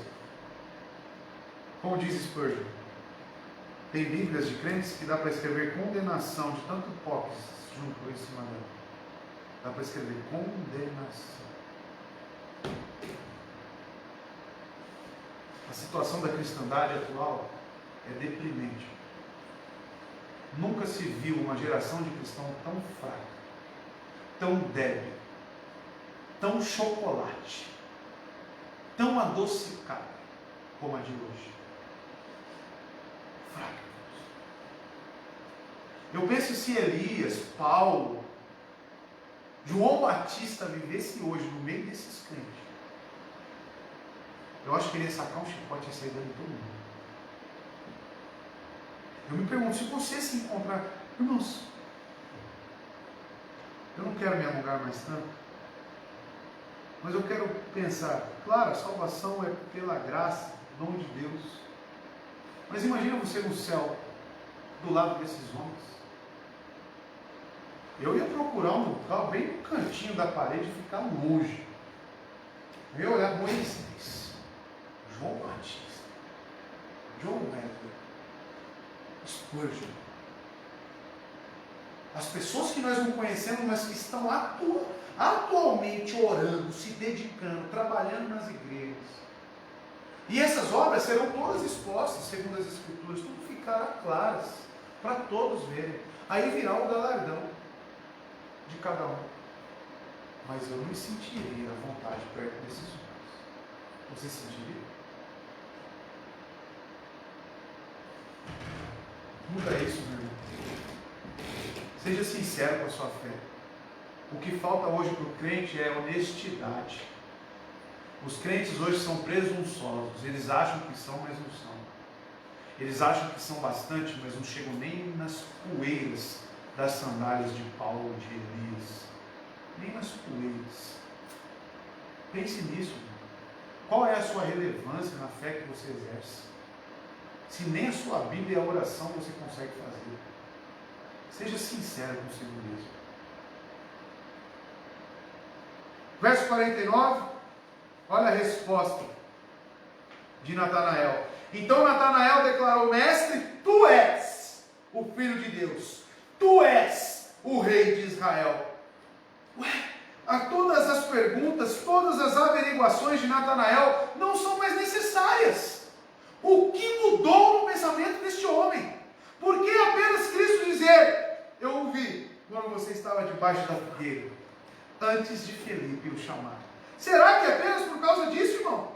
Como diz Spurgeon, tem bíblias de crentes que dá para escrever condenação de tanto hipócritas junto em cima dela. Dá para escrever condenação. A situação da cristandade atual é deprimente. Nunca se viu uma geração de cristãos tão fraca, tão débil, tão chocolate, tão adocicada como a de hoje. Fraca. Eu penso se Elias, Paulo, João Batista vivesse hoje no meio desses crentes, eu acho que ele ia sacar um chicote e sair dando em todo mundo. Eu me pergunto, se você se encontrar, irmãos, eu não quero me alongar mais tanto, mas eu quero pensar, claro, a salvação é pela graça, dom de Deus, mas imagina você no céu, do lado desses homens. Eu ia procurar um local bem no cantinho da parede e ficar longe. Eu ia olhar Moisés, João Batista, John Wesley, Spurgeon. As pessoas que nós não conhecemos, mas que estão atualmente orando, se dedicando, trabalhando nas igrejas. E essas obras serão todas expostas, segundo as Escrituras, tudo ficará claras, para todos verem. Aí virá o galardão de cada um. Mas eu não me sentiria à vontade perto desses homens. Você sentiria? Muda isso, meu irmão. Seja sincero com a sua fé. O que falta hoje para o crente é honestidade. Os crentes hoje são presunçosos. Eles acham que são, mas não são. Eles acham que são bastante, mas não chegam nem nas poeiras das sandálias de Paulo, de Elias. Nem nas poeiras. Pense nisso. Qual é a sua relevância na fé que você exerce? Se nem a sua Bíblia e a oração você consegue fazer. Seja sincero consigo mesmo. Verso 49, olha a resposta. de Natanael. Então Natanael declarou: Mestre, tu és o Filho de Deus, tu és o Rei de Israel. A todas as perguntas, todas as averiguações de Natanael não são mais necessárias. O que mudou no pensamento deste homem? Por que apenas Cristo dizer: eu ouvi quando você estava debaixo da figueira, antes de Felipe o chamar? Será que é apenas por causa disso, irmão?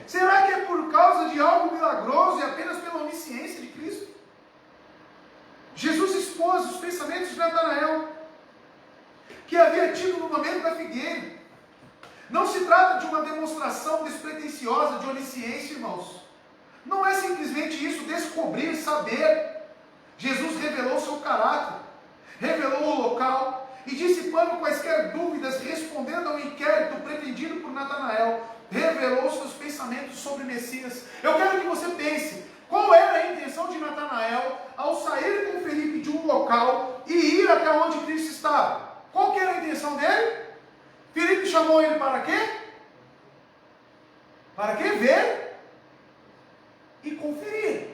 Será que é por causa de algo milagroso e apenas pela onisciência de Cristo? Jesus expôs os pensamentos de Natanael, que havia tido no momento da figueira. Não se trata de uma demonstração despretensiosa de onisciência, irmãos. Não é simplesmente isso, descobrir, saber. Jesus revelou seu caráter, revelou o local, e dissipando quaisquer dúvidas, respondendo ao inquérito pretendido por Natanael, revelou seus pensamentos sobre Messias. Eu quero que você pense, qual era a intenção de Natanael ao sair com Felipe de um local e ir até onde Cristo estava? Qual que era a intenção dele? Felipe chamou ele para quê? Para quê? Ver e conferir.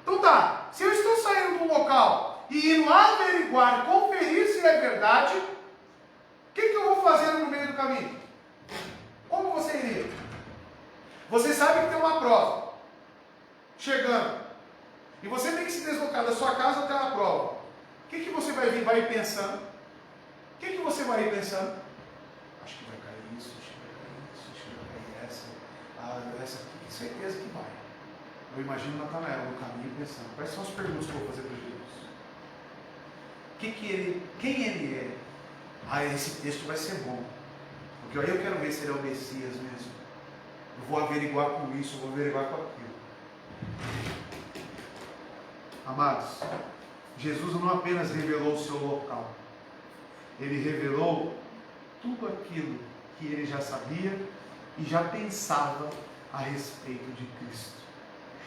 Então tá, se eu estou saindo de um local e indo averiguar, conferir se é verdade, o que eu vou fazer no meio do caminho? Como você iria? Você sabe que tem uma prova chegando, e você tem que se deslocar da sua casa até a prova. O que você vai ir pensando? O que você vai ir pensando? Acho que vai cair isso, acho que vai cair isso, acho que vai cair essa. Essa aqui, certeza que vai. Eu imagino Natanael no caminho pensando: quais são as perguntas que eu vou fazer para Jesus? Quem ele é? Esse texto vai ser bom, porque aí eu quero ver se ele é o Messias mesmo. Eu vou averiguar com isso, eu vou averiguar com aquilo. Amados, Jesus não apenas revelou o seu local, ele revelou tudo aquilo que ele já sabia e já pensava a respeito de Cristo.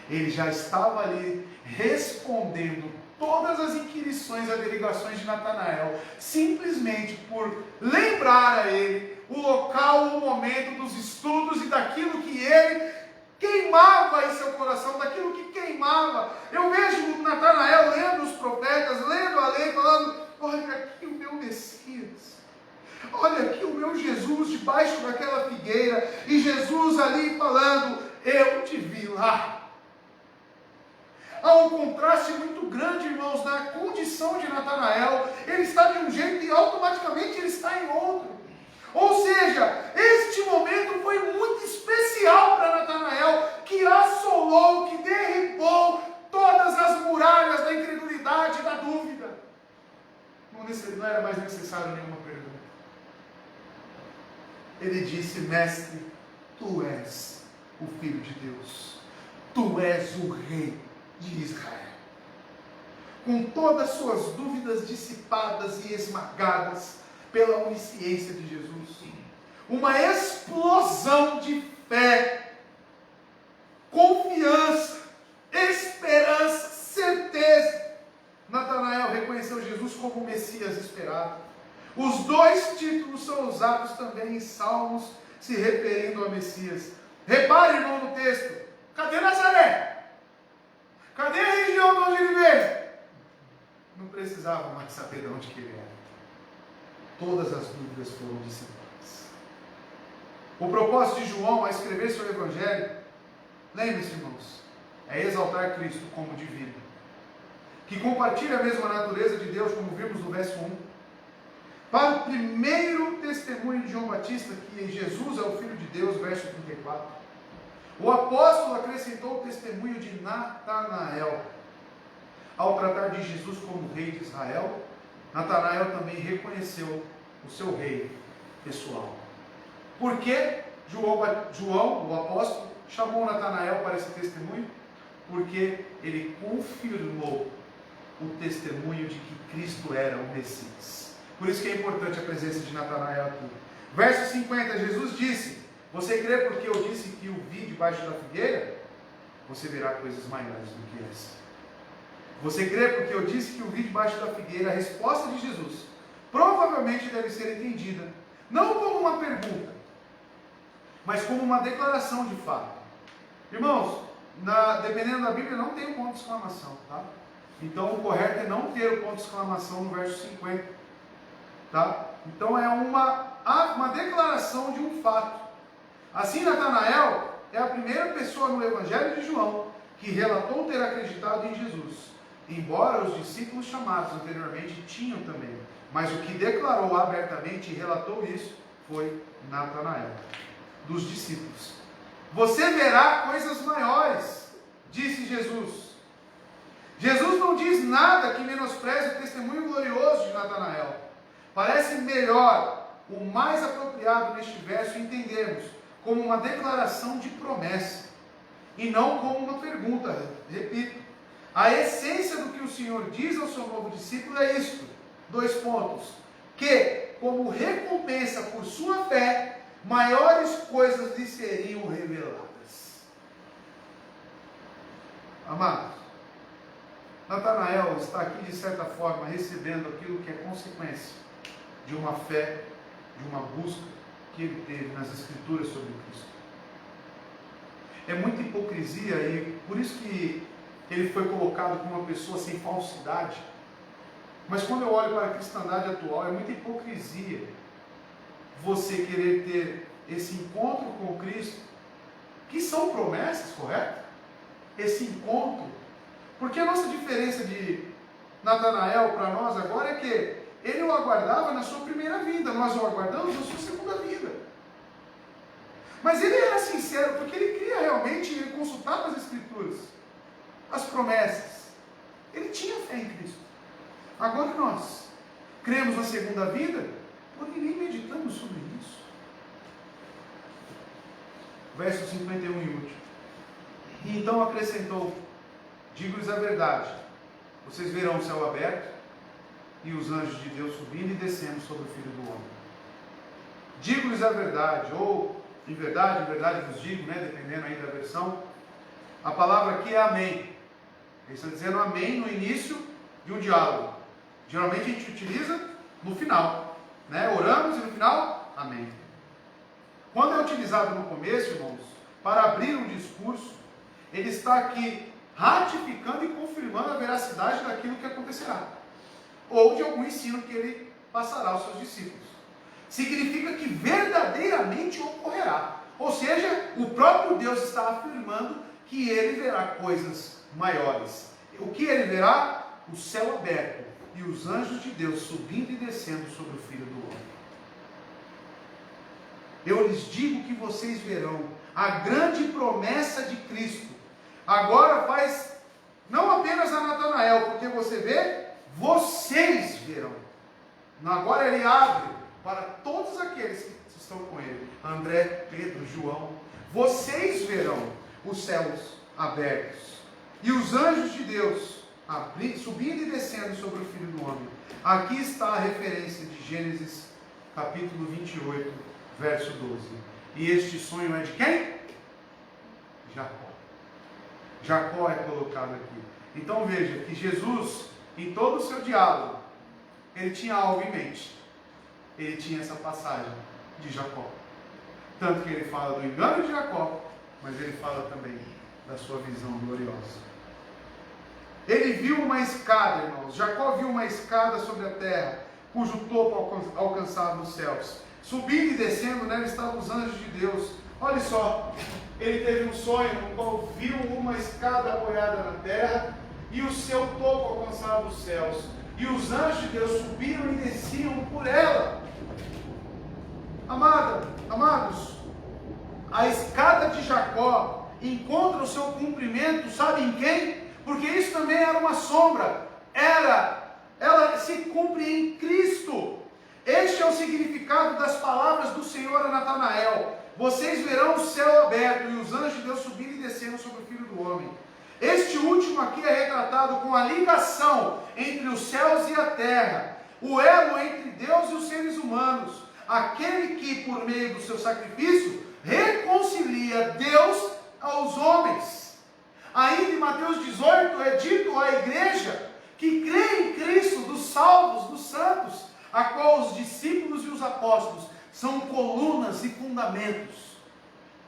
Ele já estava ali respondendo todas as inquirições e averiguações de Natanael, simplesmente por lembrar a ele o local, o momento dos estudos e daquilo que ele queimava em seu coração, daquilo que queimava. Eu vejo Natanael lendo os profetas, lendo a lei, falando: olha aqui o meu Messias, olha aqui o meu Jesus debaixo daquela figueira, e Jesus ali falando: eu te vi lá. Há um contraste muito grande, irmãos, na condição de Natanael. Ele está de um jeito e automaticamente ele está em outro. Ou seja, este momento foi muito especial para Natanael, que assolou, que derribou todas as muralhas da incredulidade e da dúvida. Não era mais necessário nenhuma pergunta. Ele disse: Mestre, tu és o Filho de Deus, tu és o Rei de Israel. Com todas as suas dúvidas dissipadas e esmagadas pela onisciência de Jesus, uma explosão de fé, confiança, esperança, certeza. Natanael reconheceu Jesus como o Messias esperado. Os dois títulos são usados também em Salmos, se referindo ao Messias. Repare, irmão, no texto: cadê Nazaré? Cadê a região de onde ele veio? Não precisava mais saber de onde que ele era. Todas as dúvidas foram dissipadas. O propósito de João a escrever seu evangelho, lembre-se, irmãos, é exaltar Cristo como divino, que compartilha a mesma natureza de Deus, como vimos no verso 1. Para o primeiro testemunho de João Batista, que Jesus é o Filho de Deus, verso 34, o apóstolo acrescentou o testemunho de Natanael. Ao tratar de Jesus como Rei de Israel, Natanael também reconheceu o seu rei pessoal. Por que João, o apóstolo, chamou Natanael para esse testemunho? Porque ele confirmou o testemunho de que Cristo era o Messias. Por isso que é importante a presença de Natanael aqui. Verso 50, Jesus disse: você crê porque eu disse que o vi debaixo da figueira? Você verá coisas maiores do que essa. Você crê porque eu disse que o vi debaixo da figueira? A resposta de Jesus provavelmente deve ser entendida não como uma pergunta, mas como uma declaração de fato. Irmãos, dependendo da Bíblia, não tem um ponto de exclamação, tá? Então o correto é não ter o ponto de exclamação no verso 50, tá? Então é uma declaração de um fato. Assim, Natanael é a primeira pessoa no Evangelho de João que relatou ter acreditado em Jesus, embora os discípulos chamados anteriormente tinham também. Mas o que declarou abertamente e relatou isso foi Natanael, dos discípulos. Você verá coisas maiores, disse Jesus. Jesus não diz nada que menospreze o testemunho glorioso de Natanael. Parece melhor, o mais apropriado neste verso, entendermos como uma declaração de promessa e não como uma pergunta. Repito, a essência do que o Senhor diz ao seu novo discípulo é isto: 2 pontos. Que, como recompensa por sua fé, maiores coisas lhe seriam reveladas. Amados, Natanael está aqui de certa forma recebendo aquilo que é consequência de uma fé, de uma busca que ele teve nas Escrituras sobre Cristo. É muita hipocrisia e por isso que ele foi colocado como uma pessoa sem falsidade. Mas quando eu olho para a cristandade atual, é muita hipocrisia você querer ter esse encontro com Cristo, que são promessas, correto? Esse encontro. Porque a nossa diferença de Natanael para nós agora é que ele o aguardava na sua primeira vinda, nós o aguardamos na sua segunda vinda. Mas ele era sincero, porque ele queria realmente consultar as Escrituras, as promessas. Ele tinha fé em Cristo. Agora nós cremos na segunda vinda, porém nem meditamos sobre isso. Verso 51 e último. E então acrescentou: digo-lhes a verdade, vocês verão o céu aberto e os anjos de Deus subindo e descendo sobre o Filho do Homem. Digo-lhes a verdade, ou em verdade vos digo, dependendo aí da versão. A palavra aqui é amém. Eles estão dizendo amém no início de um diálogo. Geralmente a gente utiliza no final, oramos e no final, amém. Quando é utilizado no começo, irmãos, para abrir um discurso, ele está aqui ratificando e confirmando a veracidade daquilo que acontecerá, ou de algum ensino que ele passará aos seus discípulos. Significa que verdadeiramente ocorrerá. Ou seja, o próprio Deus está afirmando que ele verá coisas maiores. O que ele verá? O céu aberto e os anjos de Deus subindo e descendo sobre o Filho do Homem. Eu lhes digo que vocês verão a grande promessa de Cristo. Agora faz não apenas a Natanael, porque você vê, vocês verão. Agora ele abre para todos aqueles que estão com ele. André, Pedro, João. Vocês verão os céus abertos e os anjos de Deus subindo e descendo sobre o Filho do Homem. Aqui está a referência de Gênesis capítulo 28, verso 12. E este sonho é de quem? Jacó. Jacó é colocado aqui. Então veja que Jesus, em todo o seu diálogo, ele tinha algo em mente. Ele tinha essa passagem de Jacó. Tanto que ele fala do engano de Jacó, mas ele fala também da sua visão gloriosa. Ele viu uma escada, irmãos. Jacó viu uma escada sobre a terra, cujo topo alcançava os céus. Subindo e descendo, nela estavam os anjos de Deus. Olha só, ele teve um sonho no qual viu uma escada apoiada na terra e o seu topo alcançava os céus. E os anjos de Deus subiram e desciam por ela. Amados, a escada de Jacó encontra o seu cumprimento, sabe em quem? Porque isso também era uma sombra. Ela se cumpre em Cristo. Este é o significado das palavras do Senhor a Natanael. Vocês verão o céu aberto e os anjos de Deus subindo e descendo sobre o Filho do Homem. Este último aqui é retratado com a ligação entre os céus e a terra, o elo entre Deus e os seres humanos, aquele que, por meio do seu sacrifício, reconcilia Deus aos homens. Ainda em Mateus 18 é dito à igreja que crê em Cristo, dos salvos, dos santos, a qual os discípulos e os apóstolos são colunas e fundamentos.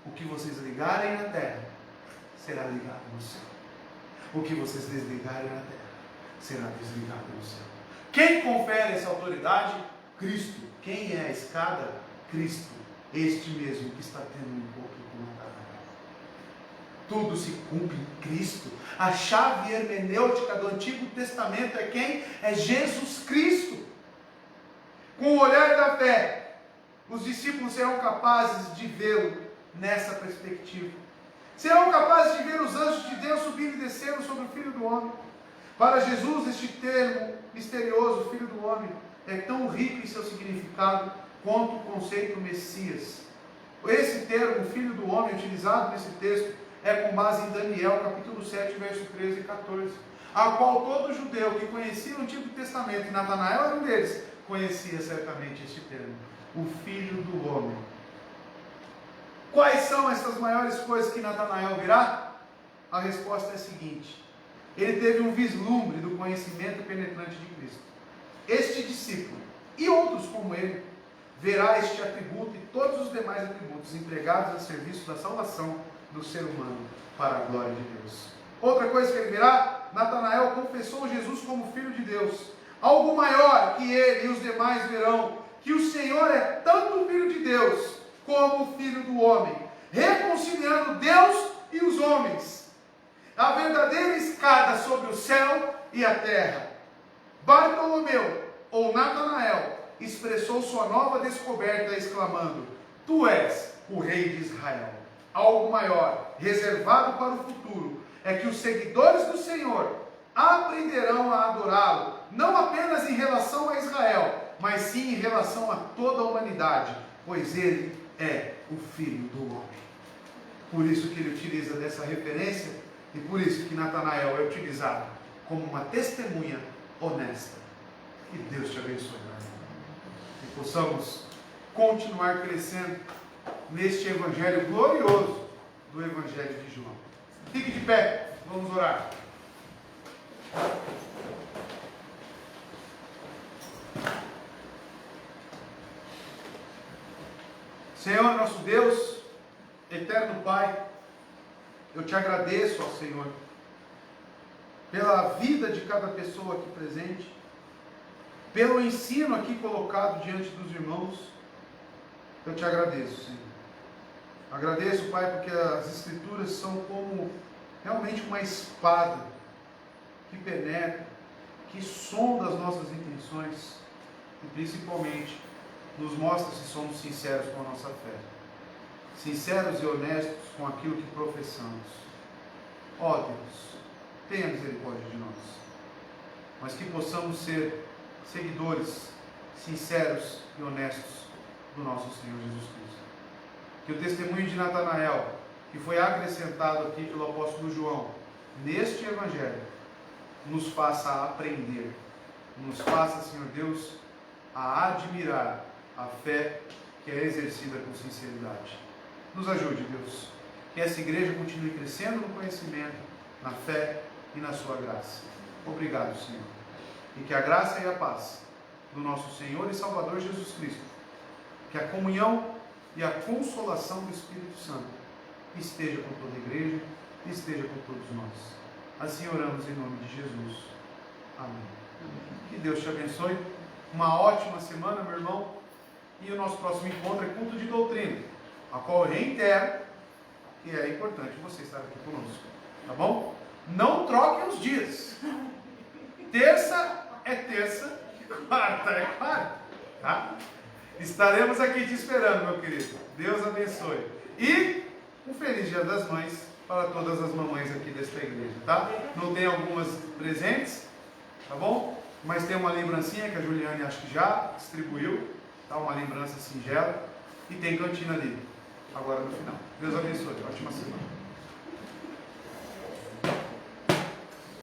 O que vocês ligarem na terra será ligado no céu. O que vocês desligarem na terra será desligado no céu. Quem confere essa autoridade? Cristo. Quem é a escada? Cristo. Este mesmo que está tendo um encontro com Natanael. Tudo se cumpre em Cristo. A chave hermenêutica do Antigo Testamento é quem? É Jesus Cristo. Com o olhar da fé, os discípulos serão capazes de vê-lo nessa perspectiva. Serão capazes de ver os anjos de Deus subindo e descendo sobre o Filho do Homem. Para Jesus, este termo misterioso, Filho do Homem, é tão rico em seu significado quanto o conceito Messias. Esse termo, Filho do Homem, utilizado nesse texto, é com base em Daniel, capítulo 7, verso 13 e 14, a qual todo judeu que conhecia o Antigo Testamento, e Natanael era um deles, conhecia certamente este termo, o Filho do Homem. Quais são essas maiores coisas que Natanael virá? A resposta é a seguinte: ele teve um vislumbre do conhecimento penetrante de Cristo. Este discípulo, e outros como ele, verá este atributo e todos os demais atributos empregados a serviço da salvação do ser humano para a glória de Deus. Outra coisa que ele verá: Natanael confessou Jesus como Filho de Deus. Algo maior que ele e os demais verão, que o Senhor é tanto o Filho de Deus como o Filho do Homem, reconciliando Deus e os homens. A verdadeira escada sobre o céu e a terra. Bartolomeu, ou Natanael, expressou sua nova descoberta exclamando: Tu és o Rei de Israel. Algo maior, reservado para o futuro, é que os seguidores do Senhor aprenderão a adorá-lo, não apenas em relação a Israel, mas sim em relação a toda a humanidade, pois ele é o Filho do Homem. Por isso que ele utiliza dessa referência, e por isso que Natanael é utilizado como uma testemunha honesta. Que Deus te abençoe, meu irmão. E possamos continuar crescendo neste evangelho glorioso do Evangelho de João. Fique de pé, vamos orar. Senhor, nosso Deus, eterno Pai, eu te agradeço, ó Senhor, pela vida de cada pessoa aqui presente, pelo ensino aqui colocado diante dos irmãos. Eu te agradeço, Senhor. Agradeço, Pai, porque as Escrituras são como realmente uma espada que penetra, que sonda as nossas intenções e principalmente nos mostra se somos sinceros com a nossa fé, sinceros e honestos com aquilo que professamos. Ó Deus, tenha misericórdia de nós, mas que possamos ser seguidores sinceros e honestos do nosso Senhor Jesus Cristo. Que o testemunho de Natanael, que foi acrescentado aqui pelo apóstolo João, neste Evangelho, nos faça aprender, nos faça, Senhor Deus, a admirar a fé que é exercida com sinceridade. Nos ajude, Deus, que essa igreja continue crescendo no conhecimento, na fé e na sua graça. Obrigado, Senhor. E que a graça e a paz do nosso Senhor e Salvador Jesus Cristo, que a comunhão e a consolação do Espírito Santo esteja com toda a igreja e esteja com todos nós. Assim oramos em nome de Jesus. Amém. Que Deus te abençoe. Uma ótima semana, meu irmão. E o nosso próximo encontro é culto de doutrina, a qual eu reitero que é importante você estar aqui conosco. Tá bom? Não troquem os dias. Terça é terça, quarta é quarta. Tá? Estaremos aqui te esperando, meu querido. Deus abençoe. E um feliz Dia das Mães para todas as mamães aqui desta igreja, tá? Não tem algumas presentes, tá bom? Mas tem uma lembrancinha que a Juliane acho que já distribuiu, tá? Uma lembrança singela. E tem cantina ali, agora no final. Deus abençoe. Ótima semana.